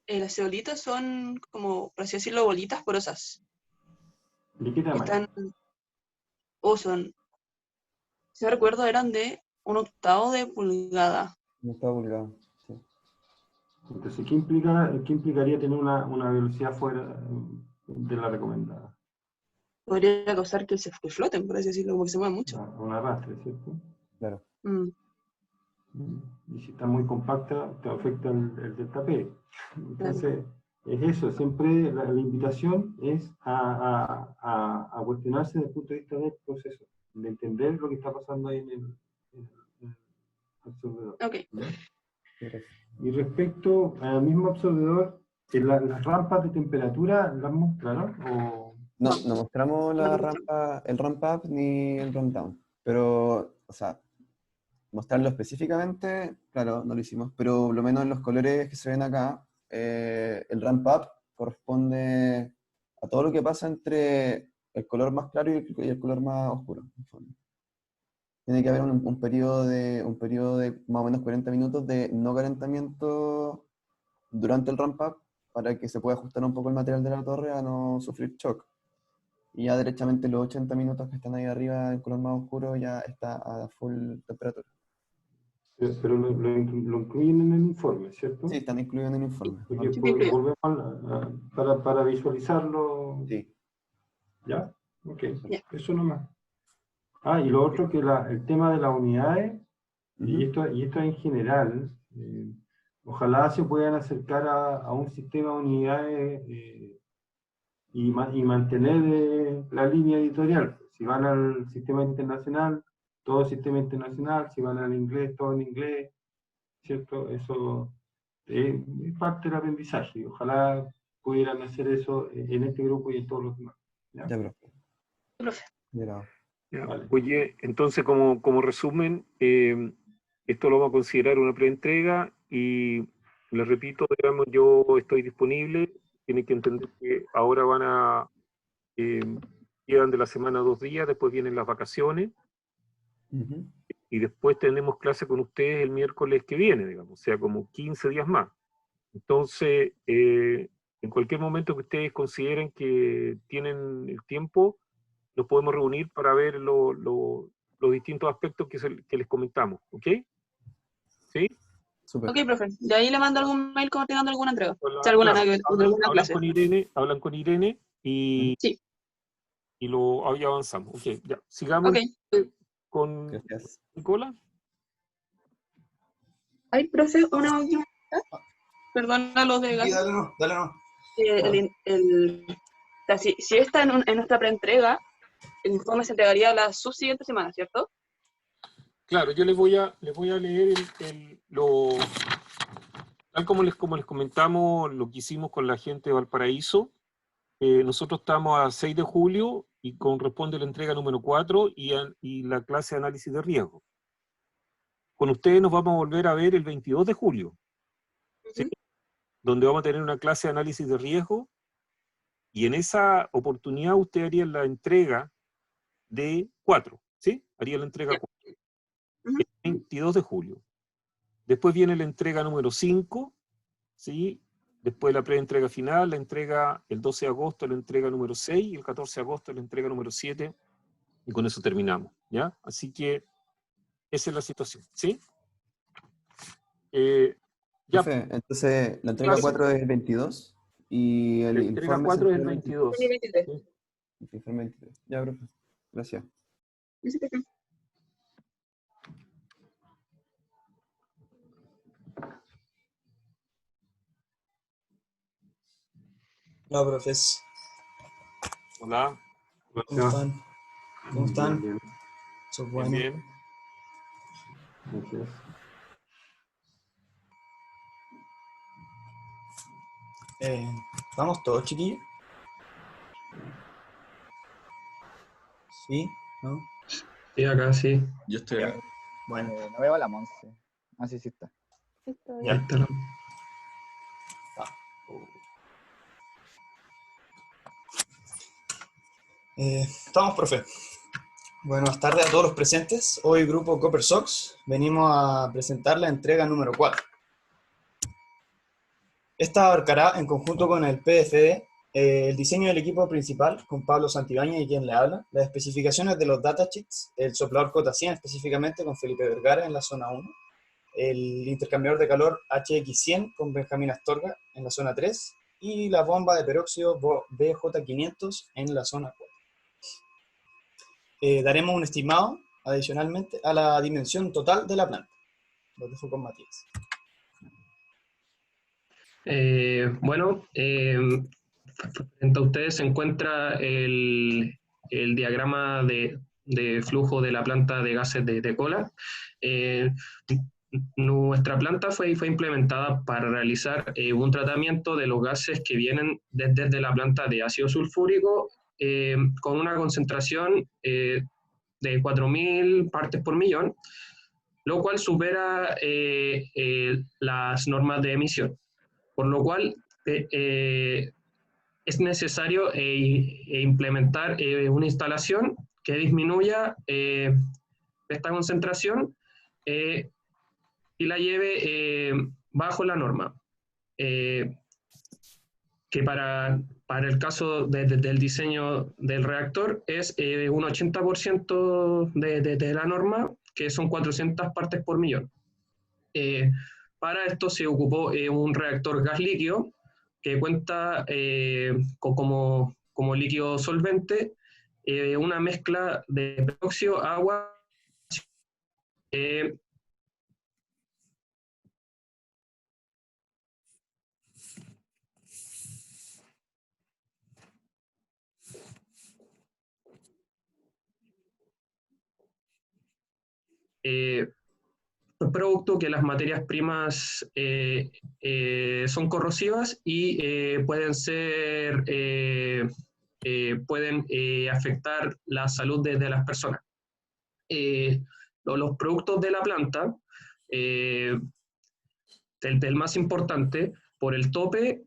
Las zeolitas son como, por así decirlo, bolitas porosas. ¿De qué tamaño? Son, si no recuerdo, eran de 1/8 de pulgada. 1/8 pulgada, sí. Entonces, ¿qué implicaría tener una velocidad fuera de la recomendada? Podría causar que se floten, por así decirlo, como que se muevan mucho. Un arrastre, ¿cierto? Claro. Y si está muy compacta, te afecta el delta P. Entonces, es eso, siempre la invitación es a cuestionarse desde el punto de vista del proceso, de entender lo que está pasando ahí en el absorbedor. Okay. Y respecto al mismo absorbedor, las rampas de temperatura, ¿las mostraron? No mostramos el ramp up ni el ramp down, pero, o sea, mostrarlo específicamente, claro, no lo hicimos, pero por lo menos en los colores que se ven acá, el ramp up corresponde a todo lo que pasa entre el color más claro y el color más oscuro. Tiene que haber un periodo de más o menos 40 minutos de no calentamiento durante el ramp up para que se pueda ajustar un poco el material de la torre a no sufrir shock. Y ya derechamente los 80 minutos que están ahí arriba, el color más oscuro, ya está a full temperatura. Pero lo incluyen en el informe, ¿cierto? Sí, están incluidos en el informe. Porque volvemos para visualizarlo. Sí. ¿Ya? Ok, eso nomás. Y lo otro que el tema de las unidades, y esto en general, ojalá se puedan acercar a un sistema de unidades y mantener la línea editorial. Si van al sistema internacional, todo sistema internacional; si van al inglés, todo en inglés, ¿cierto? Eso es parte del aprendizaje. Ojalá pudieran hacer eso en este grupo y en todos los demás. ¿Ya? Ya, profe. Profe. Mira. Ya. Vale. Oye, entonces como resumen, esto lo vamos a considerar una preentrega y les repito, digamos, yo estoy disponible. Tienen que entender que ahora llegan de la semana 2 días, después vienen las vacaciones Ujú. y después tenemos clase con ustedes el miércoles que viene, digamos, o sea, como 15 días más. Entonces, en cualquier momento que ustedes consideren que tienen el tiempo, nos podemos reunir para ver los distintos aspectos que les comentamos, ¿ok? ¿Sí? Súper. Ok, profe. De ahí le mando algún mail coordinando alguna entrega. O sea, alguna, Claro, alguna hablan clase. hablan con Irene y, Sí. y ahí avanzamos. Ok, ya. Sigamos Ok. con Gracias. Nicola. Ay, profe, una última. Perdona los de Sí, gas. dale no, dale no. O sea, si está en nuestra preentrega, el informe se entregaría la subsiguiente semana, ¿cierto? Claro, yo les voy a leer tal como les comentamos, lo que hicimos con la gente de Valparaíso. Nosotros estamos a 6 de julio y corresponde la entrega número 4 y la clase de análisis de riesgo. Con ustedes nos vamos a volver a ver el 22 de julio, ¿sí? Donde vamos a tener una clase de análisis de riesgo y en esa oportunidad usted haría la entrega de 4, ¿sí? Haría la entrega 4, el 22 de julio. Después viene la entrega número 5, ¿sí? Después la preentrega final, la entrega el 12 de agosto, la entrega número 6, y el 14 de agosto la entrega número 7, y con eso terminamos, ¿ya? Así que esa es la situación, ¿sí? Ya, Profe, entonces la entrega clase. 4 es el 22 y el La entrega informe 4 es el se entrega 22. 23. ¿sí? el informe 23. Ya, profe. Gracias. Hola, profes. Hola. ¿Cómo están? ¿Cómo están? Bien, Eso es Bien, bueno. bien. gracias. ¿Vamos todos, chiquillos? ¿Sí? ¿No? Sí, acá sí. Yo estoy acá. Bueno, No veo a la Monse. Ah, sí, sí está. Estoy. Ahí ya. está la- Estamos, profe. Buenas tardes a todos los presentes. Hoy, Grupo Copper Sox, venimos a presentar la entrega número 4. Esta abarcará, en conjunto con el PFD, el diseño del equipo principal, con Pablo Santibáñez y quien le habla, las especificaciones de los datasheets, el soplador Cota 100 específicamente con Felipe Vergara en la zona 1, el intercambiador de calor HX100 con Benjamín Astorga en la zona 3, y la bomba de peróxido BJ500 en la zona 4. Daremos un estimado, adicionalmente, a la dimensión total de la planta. Lo dejo con Matías. Bueno, frente a ustedes se encuentra el diagrama de flujo de la planta de gases de cola. Nuestra planta fue implementada para realizar un tratamiento de los gases que vienen desde la planta de ácido sulfúrico con una concentración de 4.000 partes por millón, lo cual supera las normas de emisión. Por lo cual es necesario implementar una instalación que disminuya esta concentración y la lleve bajo la norma. Que para el caso del diseño del reactor es un 80% de la norma, que son 400 partes por millón. Para esto se ocupó un reactor gas líquido que cuenta como líquido solvente una mezcla de peróxido, agua, producto que las materias primas son corrosivas y pueden ser pueden afectar la salud de las personas. Los productos de la planta, el más importante, por el tope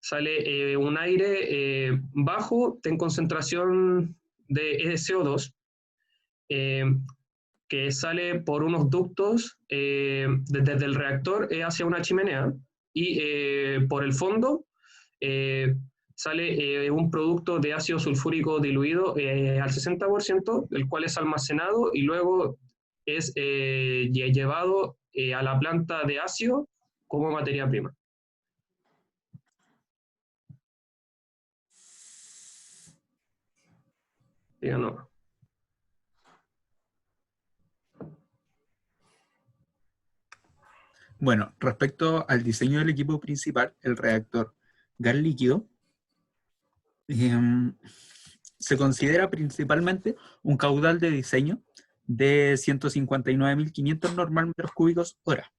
sale un aire bajo en concentración de CO2, que sale por unos ductos desde el reactor hacia una chimenea, y por el fondo sale un producto de ácido sulfúrico diluido al 60%, el cual es almacenado y luego es llevado a la planta de ácido como materia prima. No. Bueno, respecto al diseño del equipo principal, el reactor gas líquido, se considera principalmente un caudal de diseño de 159.500 normal metros cúbicos hora.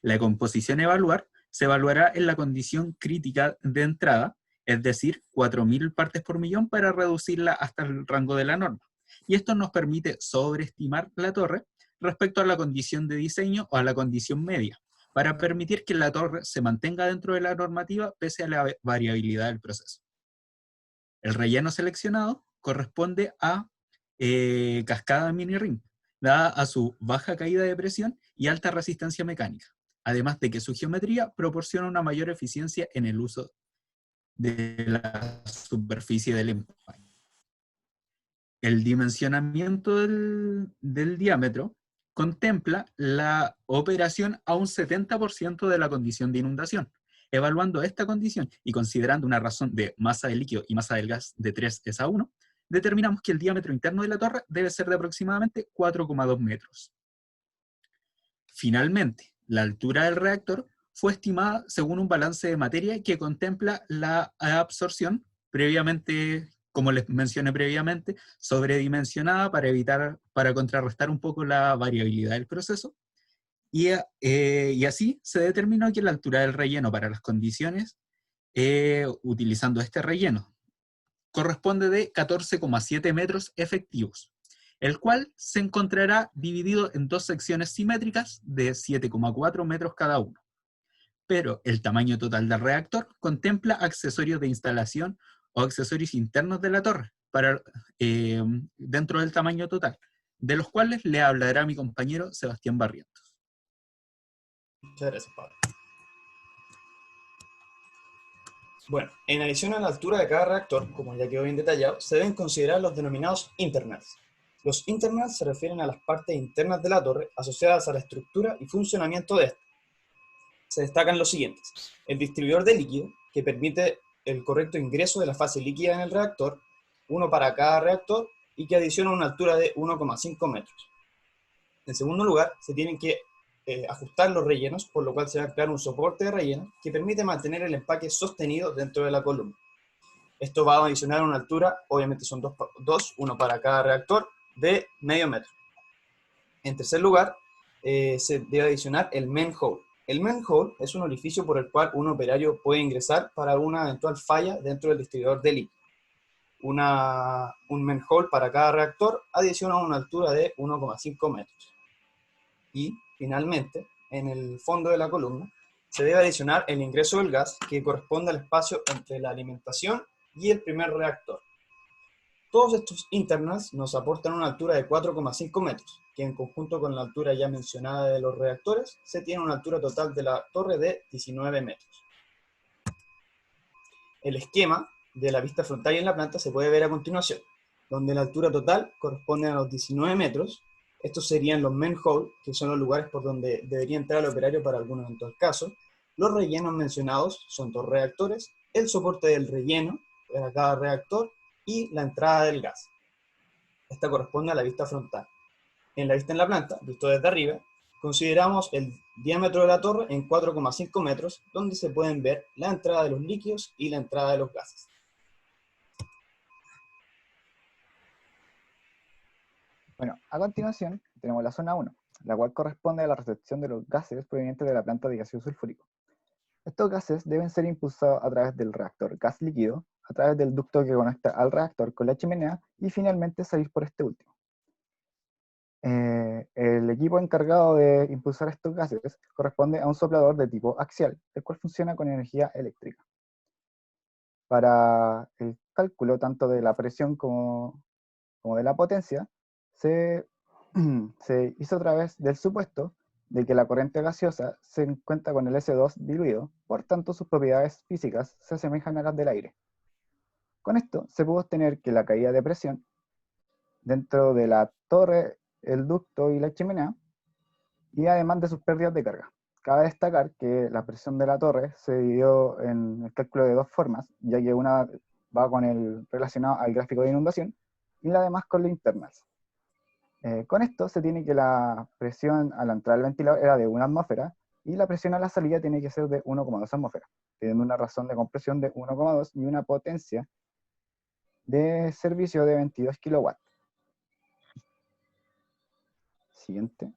La composición a evaluar se evaluará en la condición crítica de entrada, es decir, 4.000 partes por millón para reducirla hasta el rango de la norma. Y esto nos permite sobreestimar la torre respecto a la condición de diseño o a la condición media, para permitir que la torre se mantenga dentro de la normativa pese a la variabilidad del proceso. El relleno seleccionado corresponde a cascada mini ring, dada a su baja caída de presión y alta resistencia mecánica, además de que su geometría proporciona una mayor eficiencia en el uso de la superficie del empaque. El dimensionamiento del diámetro contempla la operación a un 70% de la condición de inundación. Evaluando esta condición y considerando una razón de masa del líquido y masa del gas de 3:1, determinamos que el diámetro interno de la torre debe ser de aproximadamente 4,2 metros. Finalmente, la altura del reactor fue estimada según un balance de materia que contempla la absorción previamente, como les mencioné previamente, sobredimensionada para contrarrestar un poco la variabilidad del proceso. Y así se determinó que la altura del relleno para las condiciones, utilizando este relleno, corresponde de 14,7 metros efectivos, el cual se encontrará dividido en dos secciones simétricas de 7,4 metros cada uno. Pero el tamaño total del reactor contempla accesorios de instalación o accesorios internos de la torre dentro del tamaño total, de los cuales le hablará mi compañero Sebastián Barrientos. Muchas gracias, Pablo. Bueno, en adición a la altura de cada reactor, como ya quedó bien detallado, se deben considerar los denominados internals. Los internals se refieren a las partes internas de la torre asociadas a la estructura y funcionamiento de esta. Se destacan los siguientes: el distribuidor de líquido, que permite el correcto ingreso de la fase líquida en el reactor, uno para cada reactor, y que adiciona una altura de 1,5 metros. En segundo lugar, se tienen que ajustar los rellenos, por lo cual se va a crear un soporte de relleno que permite mantener el empaque sostenido dentro de la columna. Esto va a adicionar una altura, obviamente son dos, uno para cada reactor, de medio metro. En tercer lugar, se debe adicionar el manhole. El manhole es un orificio por el cual un operario puede ingresar para una eventual falla dentro del distribuidor de líquido. Un manhole para cada reactor adiciona una altura de 1,5 metros. Y, finalmente, en el fondo de la columna, se debe adicionar el ingreso del gas que corresponde al espacio entre la alimentación y el primer reactor. Todos estos internals nos aportan una altura de 4,5 metros, que en conjunto con la altura ya mencionada de los reactores, se tiene una altura total de la torre de 19 metros. El esquema de la vista frontal y en la planta se puede ver a continuación, donde la altura total corresponde a los 19 metros. Estos serían los manhole, que son los lugares por donde debería entrar el operario para algún eventual caso. Los rellenos mencionados son dos reactores, el soporte del relleno para cada reactor y la entrada del gas. Esta corresponde a la vista frontal. En la vista en la planta, visto desde arriba, consideramos el diámetro de la torre en 4,5 metros, donde se pueden ver la entrada de los líquidos y la entrada de los gases. Bueno, a continuación tenemos la zona 1, la cual corresponde a la recepción de los gases provenientes de la planta de ácido sulfúrico. Estos Estos gases deben ser impulsados a través del reactor gas líquido, a través del ducto que conecta al reactor con la chimenea y finalmente salir por este último. El equipo encargado de impulsar estos gases corresponde a un soplador de tipo axial, el cual funciona con energía eléctrica. Para el cálculo tanto de la presión como de la potencia, se hizo a través del supuesto de que la corriente gaseosa se encuentra con el S2 diluido, por tanto sus propiedades físicas se asemejan a las del aire. Con esto se pudo obtener que la caída de presión dentro de la torre, el ducto y la chimenea, y además de sus pérdidas de carga. Cabe destacar que la presión de la torre se dividió en el cálculo de dos formas, ya que una va con el relacionado al gráfico de inundación y la demás con los internals. Con esto se tiene que la presión a la entrada del ventilador era de 1 atmósfera y la presión a la salida tiene que ser de 1,2 atmósferas, teniendo una razón de compresión de 1,2 y una potencia de servicio de 22 kilowatts. Siguiente.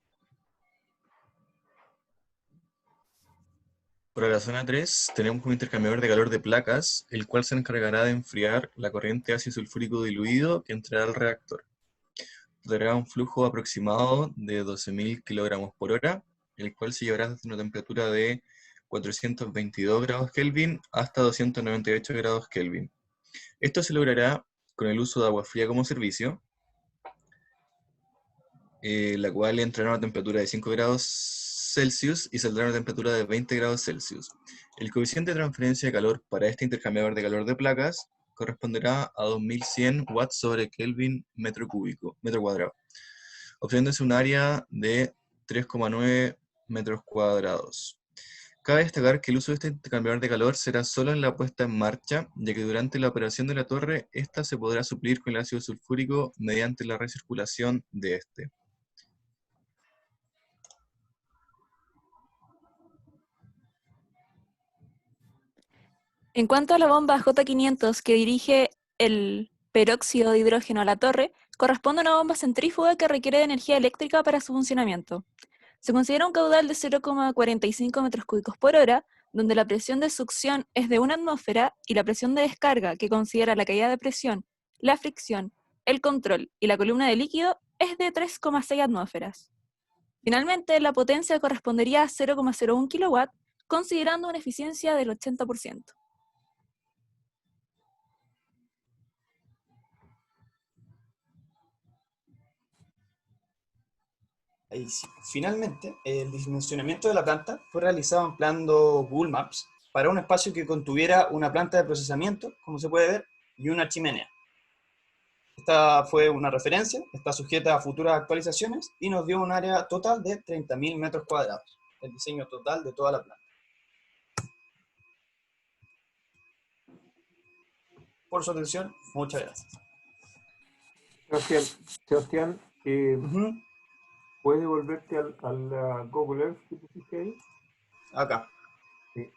Para la zona 3 tenemos un intercambiador de calor de placas, el cual se encargará de enfriar la corriente ácido sulfúrico diluido que entrará al reactor. Tendrá un flujo aproximado de 12.000 kilogramos por hora, el cual se llevará desde una temperatura de 422 grados Kelvin hasta 298 grados Kelvin. Esto se logrará con el uso de agua fría como servicio, la cual entrará a una temperatura de 5 grados Celsius y saldrá a una temperatura de 20 grados Celsius. El coeficiente de transferencia de calor para este intercambiador de calor de placas corresponderá a 2100 watts sobre Kelvin metro cuadrado, obteniéndose un área de 3,9 metros cuadrados. Cabe destacar que el uso de este intercambiador de calor será solo en la puesta en marcha, ya que durante la operación de la torre, esta se podrá suplir con el ácido sulfúrico mediante la recirculación de este. En cuanto a la bomba J500 que dirige el peróxido de hidrógeno a la torre, corresponde a una bomba centrífuga que requiere de energía eléctrica para su funcionamiento. Se considera un caudal de 0,45 metros cúbicos por hora, donde la presión de succión es de 1 atmósfera y la presión de descarga, que considera la caída de presión, la fricción, el control y la columna de líquido, es de 3,6 atmósferas. Finalmente, la potencia correspondería a 0,01 kW, considerando una eficiencia del 80%. Ahí sí. Finalmente, el dimensionamiento de la planta fue realizado empleando Google Maps para un espacio que contuviera una planta de procesamiento, como se puede ver, y una chimenea. Esta fue una referencia, está sujeta a futuras actualizaciones y nos dio un área total de 30.000 metros cuadrados, el diseño total de toda la planta. Por su atención, muchas gracias. Gracias, Sebastián. ¿Puedes devolverte al Google Earth que pusiste ahí? Acá. Sí.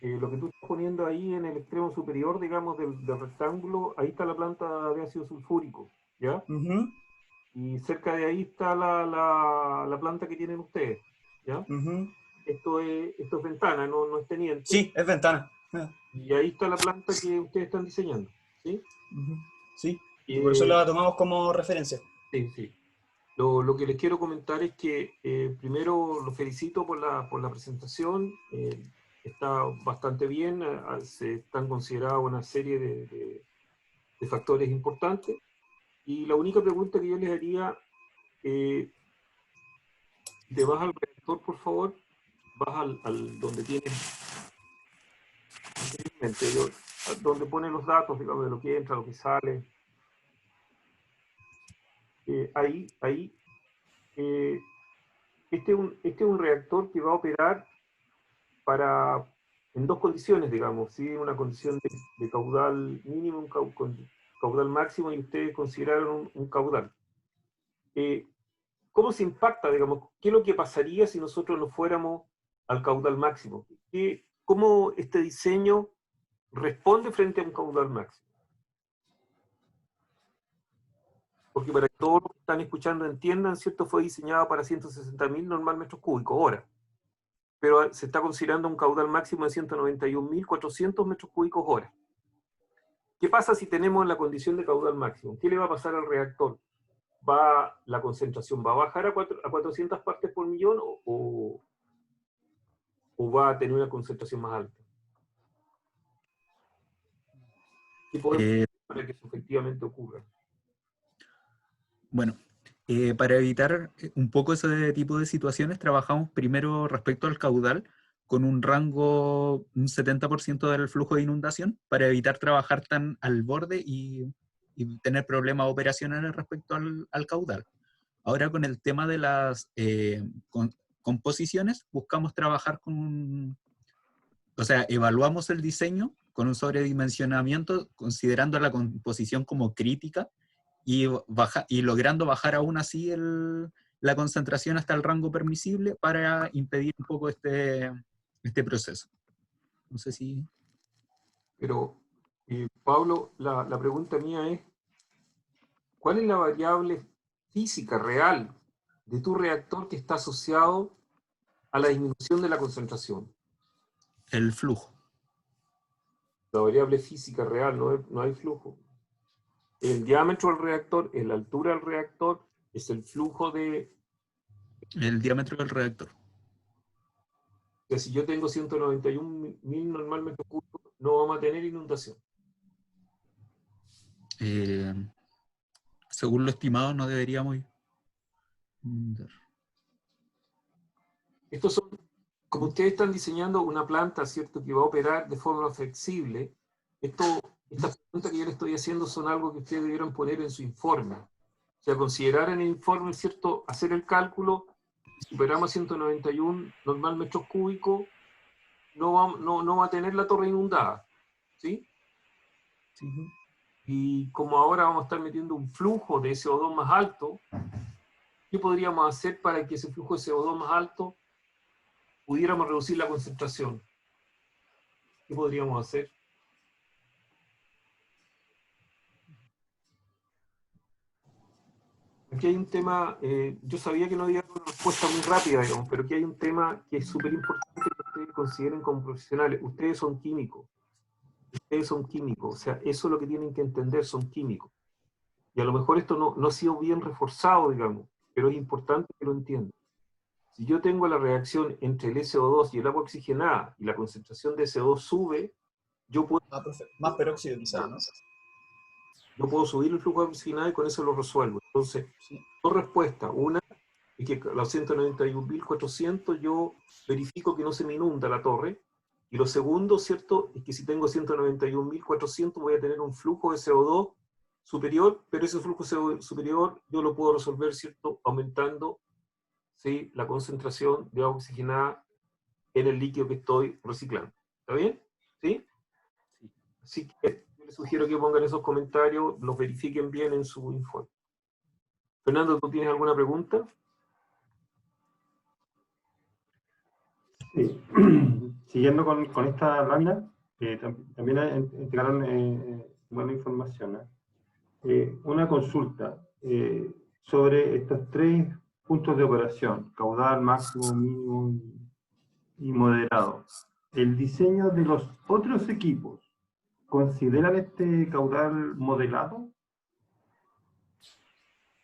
Lo que tú estás poniendo ahí en el extremo superior, digamos, del rectángulo, ahí está la planta de ácido sulfúrico, ¿ya? Y cerca de ahí está la planta que tienen ustedes, ¿ya? Esto es ventana, no es teniente. Sí, es ventana. Y ahí está la planta que ustedes están diseñando, ¿sí? Sí, y por eso la tomamos como referencia. Sí, sí. Lo que les quiero comentar es que primero los felicito por la presentación, está bastante bien, se están consideradas una serie de factores importantes, y la única pregunta que yo les haría, te vas al reactor, por favor, vas al donde tienes, donde ponen los datos, digamos, de lo que entra, lo que sale. Ahí, este es un reactor que va a operar en dos condiciones, digamos, ¿sí? Una condición de caudal mínimo, un caudal máximo, y ustedes consideraron un caudal. ¿Cómo se impacta, digamos? ¿Qué es lo que pasaría si nosotros nos fuéramos al caudal máximo? ¿Cómo este diseño responde frente a un caudal máximo? Porque para que todos los que están escuchando entiendan, ¿cierto? Fue diseñado para 160.000 normal metros cúbicos hora. pero se está considerando un caudal máximo de 191.400 metros cúbicos hora. ¿Qué pasa si tenemos la condición de caudal máximo? ¿Qué le va a pasar al reactor? ¿La concentración va a bajar a 400 partes por millón o va a tener una concentración más alta? ¿Qué podemos hacer para que eso efectivamente ocurra? Bueno, para evitar un poco ese tipo de situaciones, trabajamos primero respecto al caudal con un rango, un 70% del flujo de inundación, para evitar trabajar tan al borde y tener problemas operacionales respecto al caudal. Ahora con el tema de las composiciones, buscamos trabajar o sea, evaluamos el diseño con un sobredimensionamiento, considerando la composición como crítica, y logrando bajar aún así la concentración hasta el rango permisible para impedir un poco este proceso. No sé si... Pero, Pablo, la pregunta mía es, ¿cuál es la variable física real de tu reactor que está asociado a la disminución de la concentración? El flujo. La variable física real, no hay flujo. El diámetro del reactor, es la altura del reactor, es el flujo de... El diámetro del reactor. O sea, si yo tengo 191.000 normal metros cúbicos, no vamos a tener inundación. Según lo estimado, no deberíamos inundar. Estos son, como ustedes están diseñando una planta, ¿cierto?, que va a operar de forma flexible, estas preguntas que yo les estoy haciendo son algo que ustedes debieron poner en su informe. O sea, considerar en el informe, ¿cierto?, hacer el cálculo, si superamos 191 normal metros cúbicos, no va a tener la torre inundada, ¿sí? Sí. Y como ahora vamos a estar metiendo un flujo de CO2 más alto, ¿qué podríamos hacer para que ese flujo de CO2 más alto pudiéramos reducir la concentración? ¿Qué podríamos hacer? Aquí hay un tema, yo sabía que no había una respuesta muy rápida, digamos, pero aquí hay un tema que es súper importante que ustedes consideren como profesionales. Ustedes son químicos. Ustedes son químicos. O sea, eso es lo que tienen que entender, son químicos. Y a lo mejor esto no ha sido bien reforzado, digamos, pero es importante que lo entiendan. Si yo tengo la reacción entre el SO2 y el agua oxigenada y la concentración de SO2 sube, yo puedo... Más peróxido quizás, ¿no? Yo puedo subir el flujo de oxigenada y con eso lo resuelvo. Entonces, dos respuestas. Una es que a los 191.400 yo verifico que no se me inunda la torre. Y lo segundo, ¿cierto?, es que si tengo 191.400 voy a tener un flujo de CO2 superior, pero ese flujo superior yo lo puedo resolver, ¿cierto?, aumentando, ¿sí?, la concentración de agua oxigenada en el líquido que estoy reciclando. ¿Está bien? ¿Sí? Así que yo les sugiero que pongan esos comentarios, los verifiquen bien en su informe. Fernando, ¿tú tienes alguna pregunta? Sí. Siguiendo con esta lámina, también entregaron buena información. Una consulta sobre estos 3 puntos de operación, caudal, máximo, mínimo y moderado. ¿El diseño de los otros equipos consideran este caudal modelado?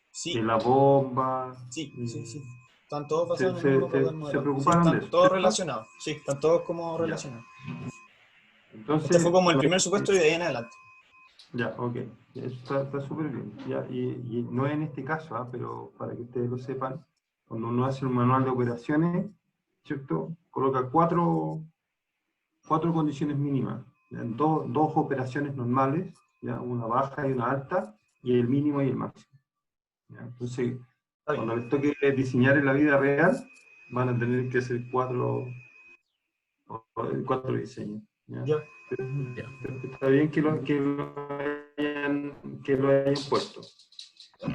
Sí. De la bomba. Sí. Están todos basados en el mismo caudal modelado. Se preocuparon sí, de están eso, todos ¿cierto? relacionados. Sí, están todos como relacionados. Entonces, este fue como el primer supuesto y de ahí en adelante. Ya, ok. Eso está súper bien. Ya, y no en este caso, pero para que ustedes lo sepan, cuando uno hace un manual de operaciones, ¿cierto?, coloca cuatro condiciones mínimas. ¿Ya? Dos operaciones normales, ¿ya?, una baja y una alta, y el mínimo y el máximo. ¿Ya? Entonces, cuando les toque diseñar en la vida real, van a tener que hacer cuatro diseños. ¿Ya? Pero está bien que lo hayan puesto.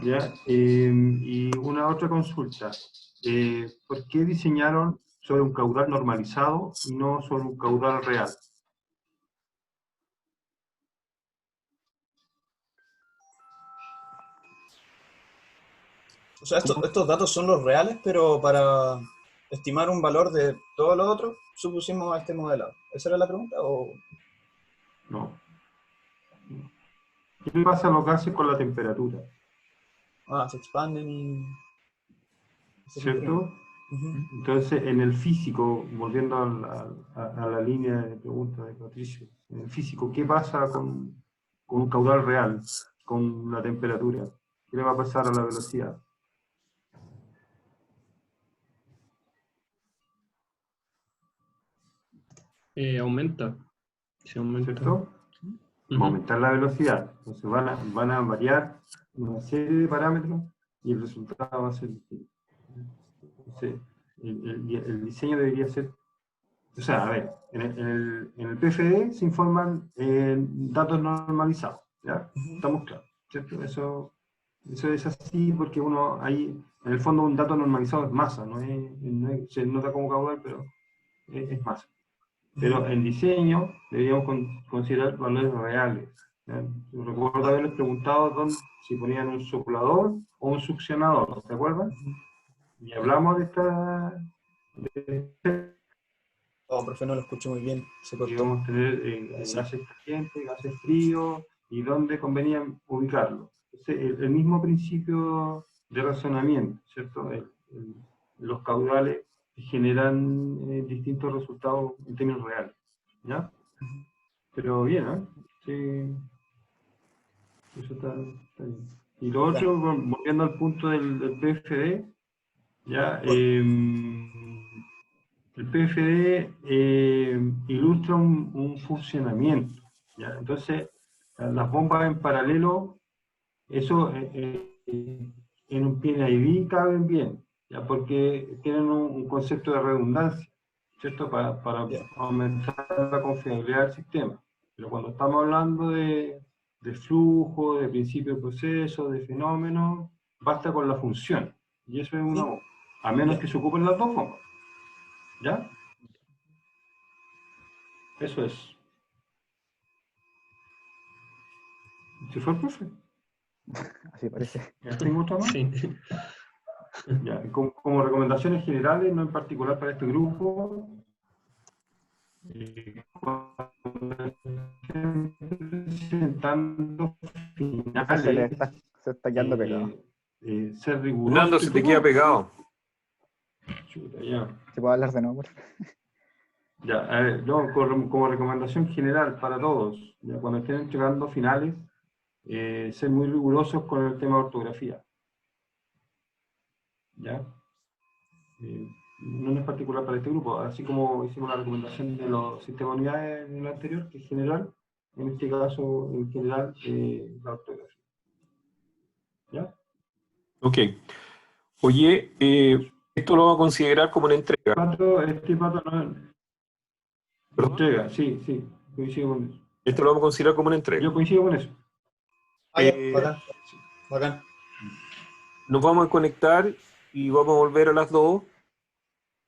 ¿Ya? Y una otra consulta. ¿Por qué diseñaron sobre un caudal normalizado y no sobre un caudal real? O sea, estos datos son los reales, pero para estimar un valor de todo lo otro, supusimos a este modelado. ¿Esa era la pregunta? ¿O? No. ¿Qué pasa a los gases con la temperatura? Se expanden y... ¿Cierto? Entonces, en el físico, volviendo a la línea de preguntas de Patricio, en el físico, ¿qué pasa con un caudal real, con la temperatura? ¿Qué le va a pasar a la velocidad? Aumenta. Se aumenta. ¿Cierto? Va a aumentar la velocidad. Entonces van a variar una serie de parámetros y el resultado va a ser distinto. Entonces, el diseño debería ser... O sea, a ver, en el PFD se informan datos normalizados, ¿ya? Estamos claros, ¿cierto? Eso es así porque uno ahí, en el fondo un dato normalizado es masa, se nota como caudal, pero es masa. Pero en diseño deberíamos considerar valores reales. ¿Ya? Yo recuerdo haberles preguntado si ponían un soplador o un succionador, ¿se acuerdan? Y hablamos de esta... profe, no lo escucho muy bien, se cortó. Y vamos a tener gases calientes, gases fríos, y dónde convenía ubicarlo. Entonces, el mismo principio de razonamiento, ¿cierto? Los caudales generan distintos resultados en términos reales, ¿ya? Pero bien, ¿eh? Sí, eso está bien. Y lo otro, volviendo al punto del PFD, ¿ya? El PFD ilustra un funcionamiento, ¿ya? Entonces, las bombas en paralelo, eso en un PNID caben bien, ¿ya? Porque tienen un concepto de redundancia, ¿cierto? Para aumentar la confiabilidad del sistema. Pero cuando estamos hablando de flujo, de principio de proceso, de fenómeno, basta con la función. Y eso es una bomba, a menos que se ocupen las dos bombas. ¿Ya? Eso es. ¿Se fue el profe? Así parece. ¿Ya tengo otra más? Sí. Ya, como recomendaciones generales, no en particular para este grupo, presentando finales, se está quedando pegado. ser riguroso. Fernando, se te queda pegado. Chuta, ya. ¿Se puede hablar de nuevo, por favor? Ya, a ver, no, como recomendación general para todos, ya, cuando estén entregando finales, ser muy rigurosos con el tema de ortografía. ¿Ya? No es particular para este grupo, así como hicimos la recomendación de los sistemas de unidades en el anterior, que es general, en este caso, en general, la ortografía. ¿Ya? Ok. Oye, esto lo vamos a considerar como una entrega. Este pato no... Entrega, sí, coincido con eso. Esto lo vamos a considerar como una entrega. Yo coincido con eso. Bacán. Nos vamos a conectar y vamos a volver a las 2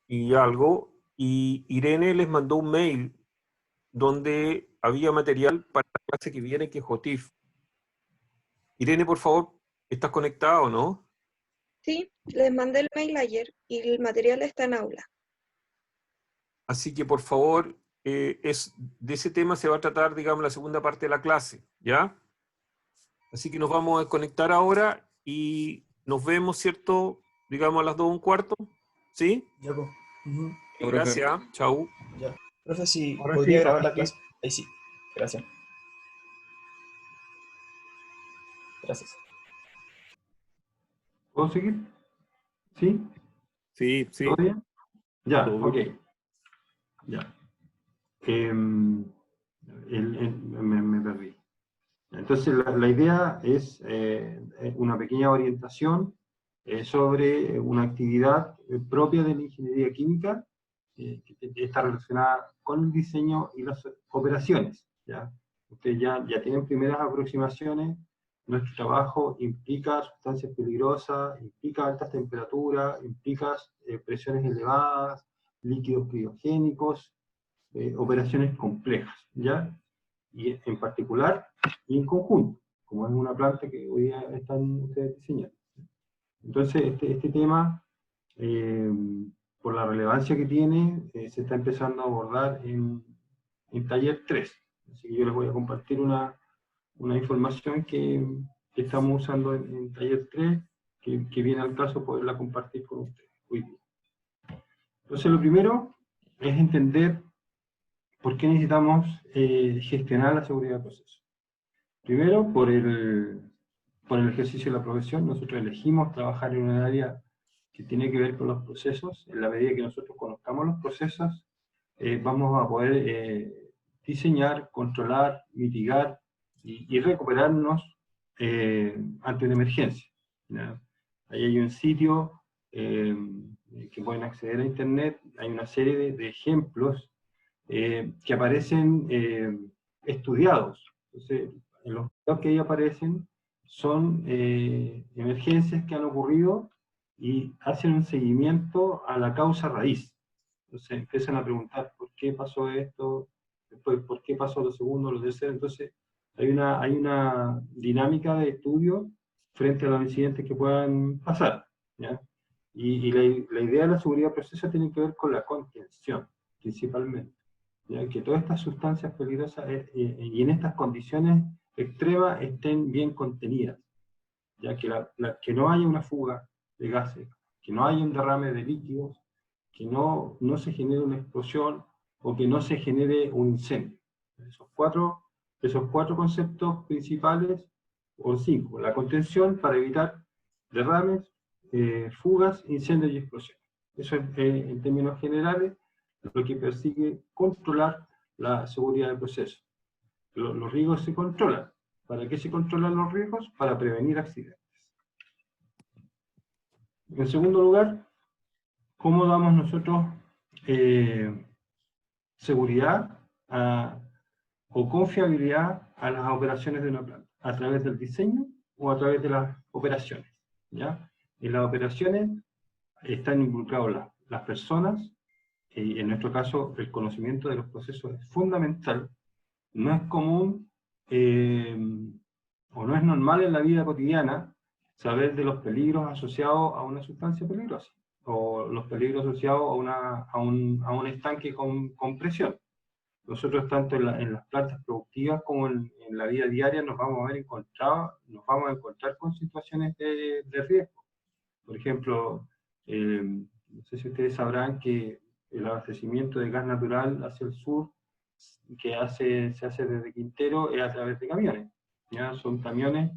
y algo. Y Irene les mandó un mail donde había material para la clase que viene, que es JOTIF. Irene, por favor, ¿estás conectado o no? Sí, les mandé el mail ayer y el material está en aula. Así que, por favor, de ese tema se va a tratar, digamos, la segunda parte de la clase, ¿ya? Así que nos vamos a conectar ahora y nos vemos, ¿cierto? Digamos a las 2:15, ¿sí? Ya, pues. Gracias, chau. Ya. Profe, si Ahora podría sí, grabar ahora la clase. Ahí sí, gracias. Gracias. ¿Puedo seguir? ¿Sí? Sí. ¿Todo bien? Ya, Todo ok. bien. Ya. Me perdí. Entonces, la idea es una pequeña orientación sobre una actividad propia de la ingeniería química que está relacionada con el diseño y las operaciones. ¿Ya? Ustedes ya tienen primeras aproximaciones. Nuestro trabajo implica sustancias peligrosas, implica altas temperaturas, implica presiones elevadas, líquidos criogénicos, operaciones complejas, ¿ya? Y en particular y en conjunto, como es una planta que hoy día están ustedes diseñando. Entonces, este tema por la relevancia que tiene, se está empezando a abordar en taller 3. Así que yo les voy a compartir una información que estamos usando en taller 3, que viene al caso poderla compartir con ustedes hoy día. Entonces, lo primero es entender por qué necesitamos gestionar la seguridad del proceso. Primero, por el ejercicio de la profesión. Nosotros elegimos trabajar en un área que tiene que ver con los procesos. En la medida que nosotros conozcamos los procesos, vamos a poder diseñar, controlar, mitigar y recuperarnos ante una emergencia, ¿ya? Ahí hay un sitio que pueden acceder a internet, hay una serie de ejemplos que aparecen estudiados. Entonces, en los videos que ahí aparecen son emergencias que han ocurrido y hacen un seguimiento a la causa raíz. Entonces empiezan a preguntar por qué pasó esto, después por qué pasó lo segundo, lo tercero. Entonces hay una dinámica de estudio frente a los incidentes que puedan pasar, ¿ya? Y la idea de la seguridad del proceso tiene que ver con la contención, principalmente, ¿ya? Que todas estas sustancias peligrosas y en estas condiciones extremas estén bien contenidas, ya que no haya una fuga de gases, que no haya un derrame de líquidos, que no se genere una explosión o que no se genere un incendio. Esos cuatro conceptos principales, o 5. La contención para evitar derrames, fugas, incendios y explosiones. Eso es, en términos generales, lo que persigue controlar la seguridad del proceso. Los riesgos se controlan. ¿Para qué se controlan los riesgos? Para prevenir accidentes. En segundo lugar, ¿cómo damos nosotros seguridad o confiabilidad a las operaciones de una planta? ¿A través del diseño o a través de las operaciones? ¿Ya? En las operaciones están involucradas las personas, y en nuestro caso el conocimiento de los procesos es fundamental. No es común o no es normal en la vida cotidiana saber de los peligros asociados a una sustancia peligrosa, o los peligros asociados a un estanque con presión. Nosotros tanto en las plantas productivas como en la vida diaria nos vamos a encontrar con situaciones de riesgo. Por ejemplo, no sé si ustedes sabrán que el abastecimiento de gas natural hacia el sur que se hace desde Quintero es a través de camiones, ¿ya? Son camiones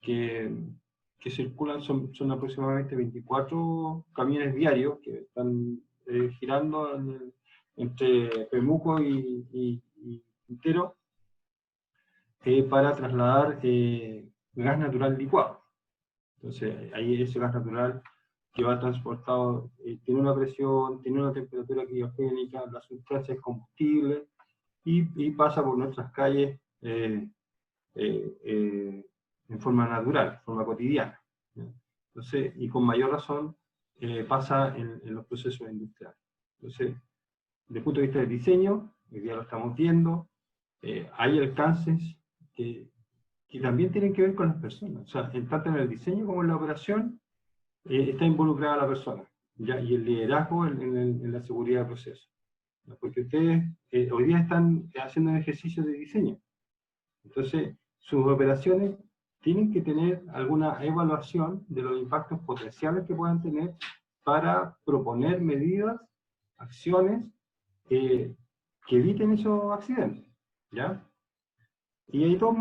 que circulan, son aproximadamente 24 camiones diarios que están girando entre Pemuco y Quintero para trasladar gas natural licuado. Entonces, ahí ese gas natural que va transportado tiene una presión, tiene una temperatura criogénica, la sustancia es combustible y pasa por nuestras calles en forma natural, en forma cotidiana, ¿ya? Entonces, y con mayor razón pasa en los procesos industriales. Entonces, desde el punto de vista del diseño, hoy día lo estamos viendo, hay alcances que también tienen que ver con las personas. O sea, tanto en el diseño como en la operación está involucrada la persona, ¿ya? Y el liderazgo en la seguridad del proceso. ¿Ya? Porque ustedes hoy día están haciendo un ejercicio de diseño. Entonces, sus operaciones tienen que tener alguna evaluación de los impactos potenciales que puedan tener para proponer medidas, acciones que eviten esos accidentes, ¿ya? Y hay dos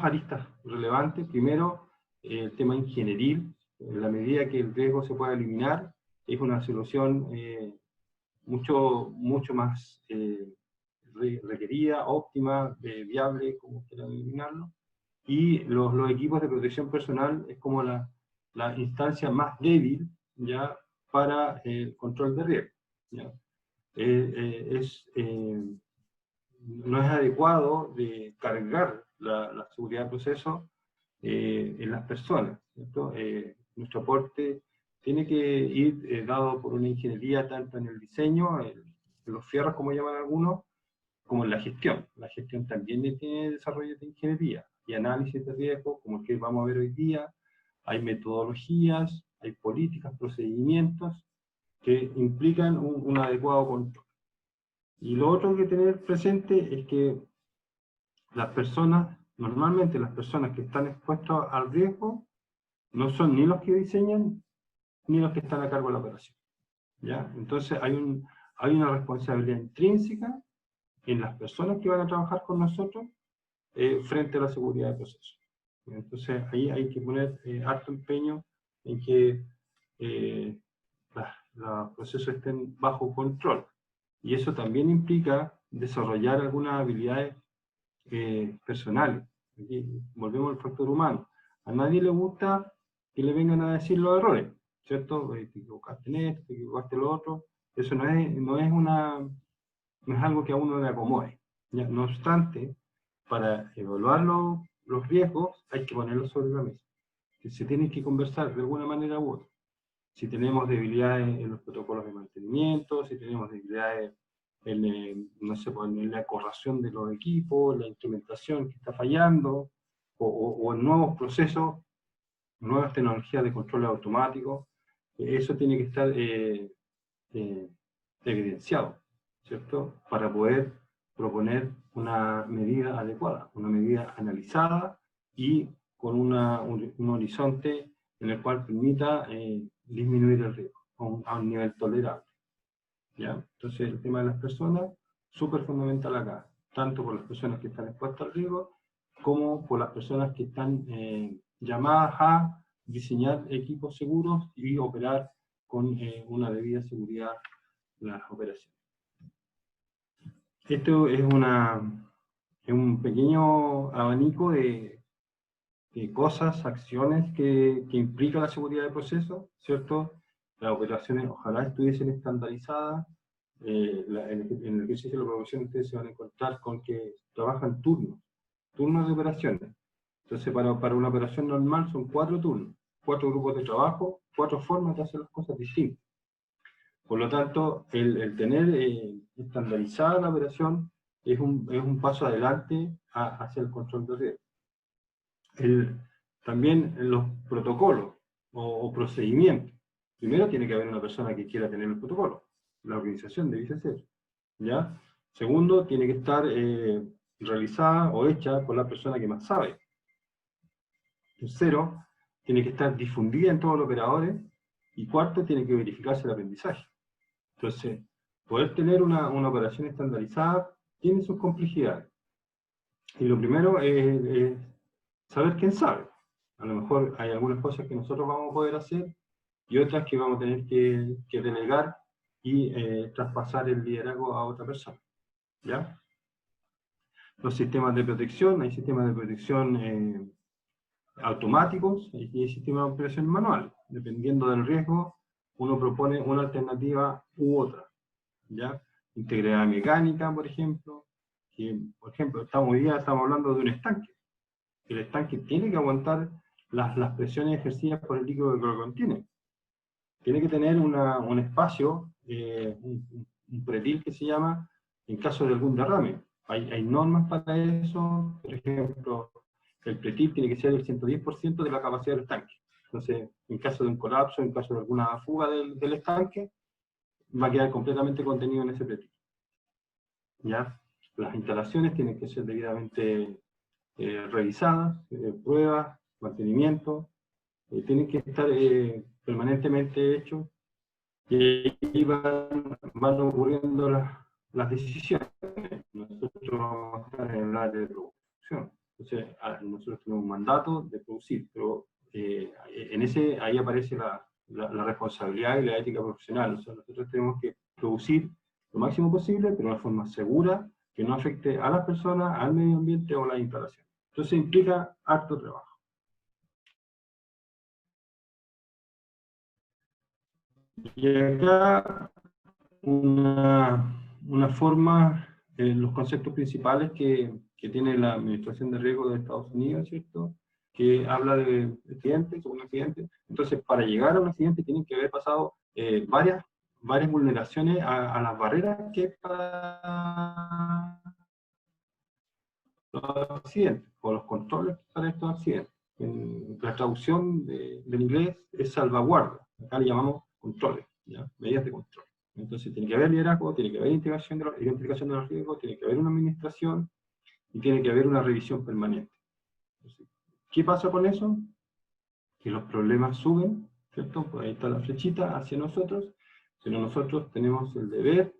aristas relevantes. Primero, el tema ingenieril. En la medida que el riesgo se pueda eliminar, es una solución mucho más requerida, óptima, viable, como quieran eliminarlo. Y los equipos de protección personal es como la instancia más débil, ¿ya?, para el control de riesgo, ¿ya? No es adecuado de cargar la seguridad del proceso en las personas, ¿cierto? Nuestro aporte tiene que ir dado por una ingeniería tanto en el diseño, en los fierros como llaman algunos, como en la gestión. La gestión también tiene desarrollo de ingeniería y análisis de riesgo, como el que vamos a ver hoy día. Hay metodologías, hay políticas, procedimientos que implican un adecuado control. Y lo otro que tener presente es que las personas, normalmente las personas que están expuestas al riesgo, no son ni los que diseñan, ni los que están a cargo de la operación. ¿Ya? Entonces hay una responsabilidad intrínseca en las personas que van a trabajar con nosotros frente a la seguridad de proceso. Entonces ahí hay que poner harto empeño en que los procesos estén bajo control. Y eso también implica desarrollar algunas habilidades personales. Aquí volvemos al factor humano. A nadie le gusta que le vengan a decir los errores, ¿cierto? Te equivocaste en esto, te equivocaste en lo otro. Eso no es algo que a uno le acomode. ¿Ya? No obstante, para evaluar los riesgos hay que ponerlos sobre la mesa. Que se tienen que conversar de alguna manera u otra. Si tenemos debilidades en los protocolos de mantenimiento, si tenemos debilidades en la correlación de los equipos, la instrumentación que está fallando, o en nuevos procesos, nuevas tecnologías de control automático, eso tiene que estar evidenciado, ¿cierto? Para poder proponer una medida adecuada, una medida analizada y con un horizonte en el cual permita disminuir el riesgo a un nivel tolerable. ¿Ya? Entonces el tema de las personas, súper fundamental acá, tanto por las personas que están expuestas al riesgo, como por las personas que están llamadas a diseñar equipos seguros y operar con una debida seguridad las operaciones. Esto es un pequeño abanico de cosas, acciones que implica la seguridad del proceso, ¿cierto? Las operaciones ojalá estuviesen estandarizadas. En el ejercicio de la programación ustedes se van a encontrar con que trabajan turnos de operaciones. Entonces para una operación normal son 4 turnos, 4 grupos de trabajo, 4 formas de hacer las cosas distintas. Por lo tanto, el tener estandarizada la operación es un paso adelante hacia el control de riesgo. También los protocolos o procedimientos. Primero tiene que haber una persona que quiera tener el protocolo. La organización debe ser. ¿Ya? Segundo, tiene que estar realizada o hecha por la persona que más sabe. Tercero, tiene que estar difundida en todos los operadores. Y cuarto, tiene que verificarse el aprendizaje. Entonces, poder tener una operación estandarizada tiene sus complejidades. Y lo primero es saber quién sabe. A lo mejor hay algunas cosas que nosotros vamos a poder hacer y otras que vamos a tener que delegar y traspasar el liderazgo a otra persona. ¿Ya? Los sistemas de protección, hay sistemas de protección automáticos y hay sistemas de operación manual. Dependiendo del riesgo, uno propone una alternativa u otra. ¿Ya? Integridad mecánica, por ejemplo. Que, por ejemplo, hoy día estamos hablando de un estanque. El estanque tiene que aguantar las presiones ejercidas por el líquido que lo contiene. Tiene que tener un espacio, un pretil que se llama, en caso de algún derrame. Hay normas para eso. Por ejemplo, el pretil tiene que ser el 110% de la capacidad del estanque. Entonces, en caso de un colapso, en caso de alguna fuga del estanque, va a quedar completamente contenido en ese pretil. ¿Ya? Las instalaciones tienen que ser debidamente revisadas, pruebas, mantenimiento, tienen que estar permanentemente hechos, y ahí van ocurriendo las decisiones. Nosotros vamos a estar en el área de producción, entonces nosotros tenemos un mandato de producir, pero ahí aparece la responsabilidad y la ética profesional. O sea, nosotros tenemos que producir lo máximo posible, pero de una forma segura, que no afecte a las personas, al medio ambiente o a las instalaciones. Entonces implica harto trabajo. Y acá una forma, los conceptos principales que tiene la Administración de Riesgo de Estados Unidos, ¿cierto? Que habla de accidentes, un accidente. Entonces, para llegar a un accidente tienen que haber pasado varias vulneraciones a las barreras que hay para los accidentes, o los controles para estos accidentes. La traducción del inglés es salvaguarda, acá le llamamos controles, ¿ya? medidas de control. Entonces tiene que haber liderazgo, tiene que haber identificación de los riesgos, tiene que haber una administración y tiene que haber una revisión permanente. Entonces, ¿qué pasa con eso? Que los problemas suben, ¿cierto? Pues ahí está la flechita hacia nosotros, pero nosotros tenemos el deber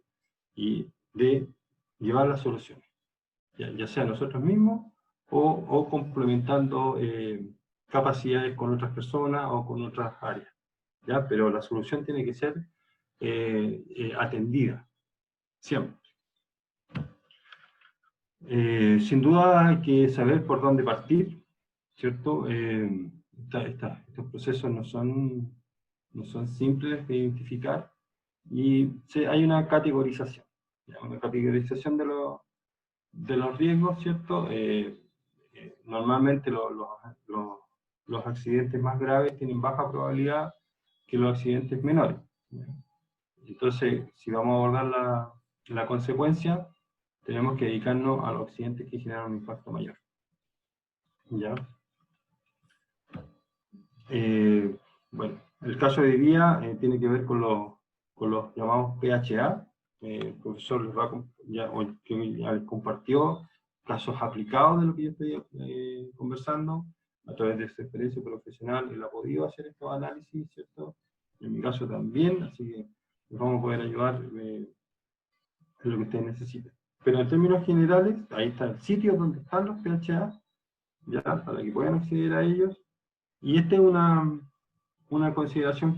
de llevar las soluciones, ya sea nosotros mismos o complementando capacidades con otras personas o con otras áreas, ¿ya? Pero la solución tiene que ser atendida, siempre. Sin duda hay que saber por dónde partir, ¿cierto? Estos procesos no son simples de identificar y hay una categorización. Una categorización de los riesgos, ¿cierto? Normalmente los accidentes más graves tienen baja probabilidad que los accidentes menores. Entonces, si vamos a abordar la consecuencia, tenemos que dedicarnos a los accidentes que generan un impacto mayor. ¿Ya? Bueno, el caso de vía tiene que ver con los llamados PHA. El profesor ya les compartió casos aplicados de lo que yo estoy conversando. A través de su experiencia profesional él ha podido hacer estos análisis, ¿cierto? En mi caso también, así que les vamos a poder ayudar en lo que ustedes necesiten. Pero en términos generales, ahí está el sitio donde están los PHA, ya, para que puedan acceder a ellos. Y esta es una consideración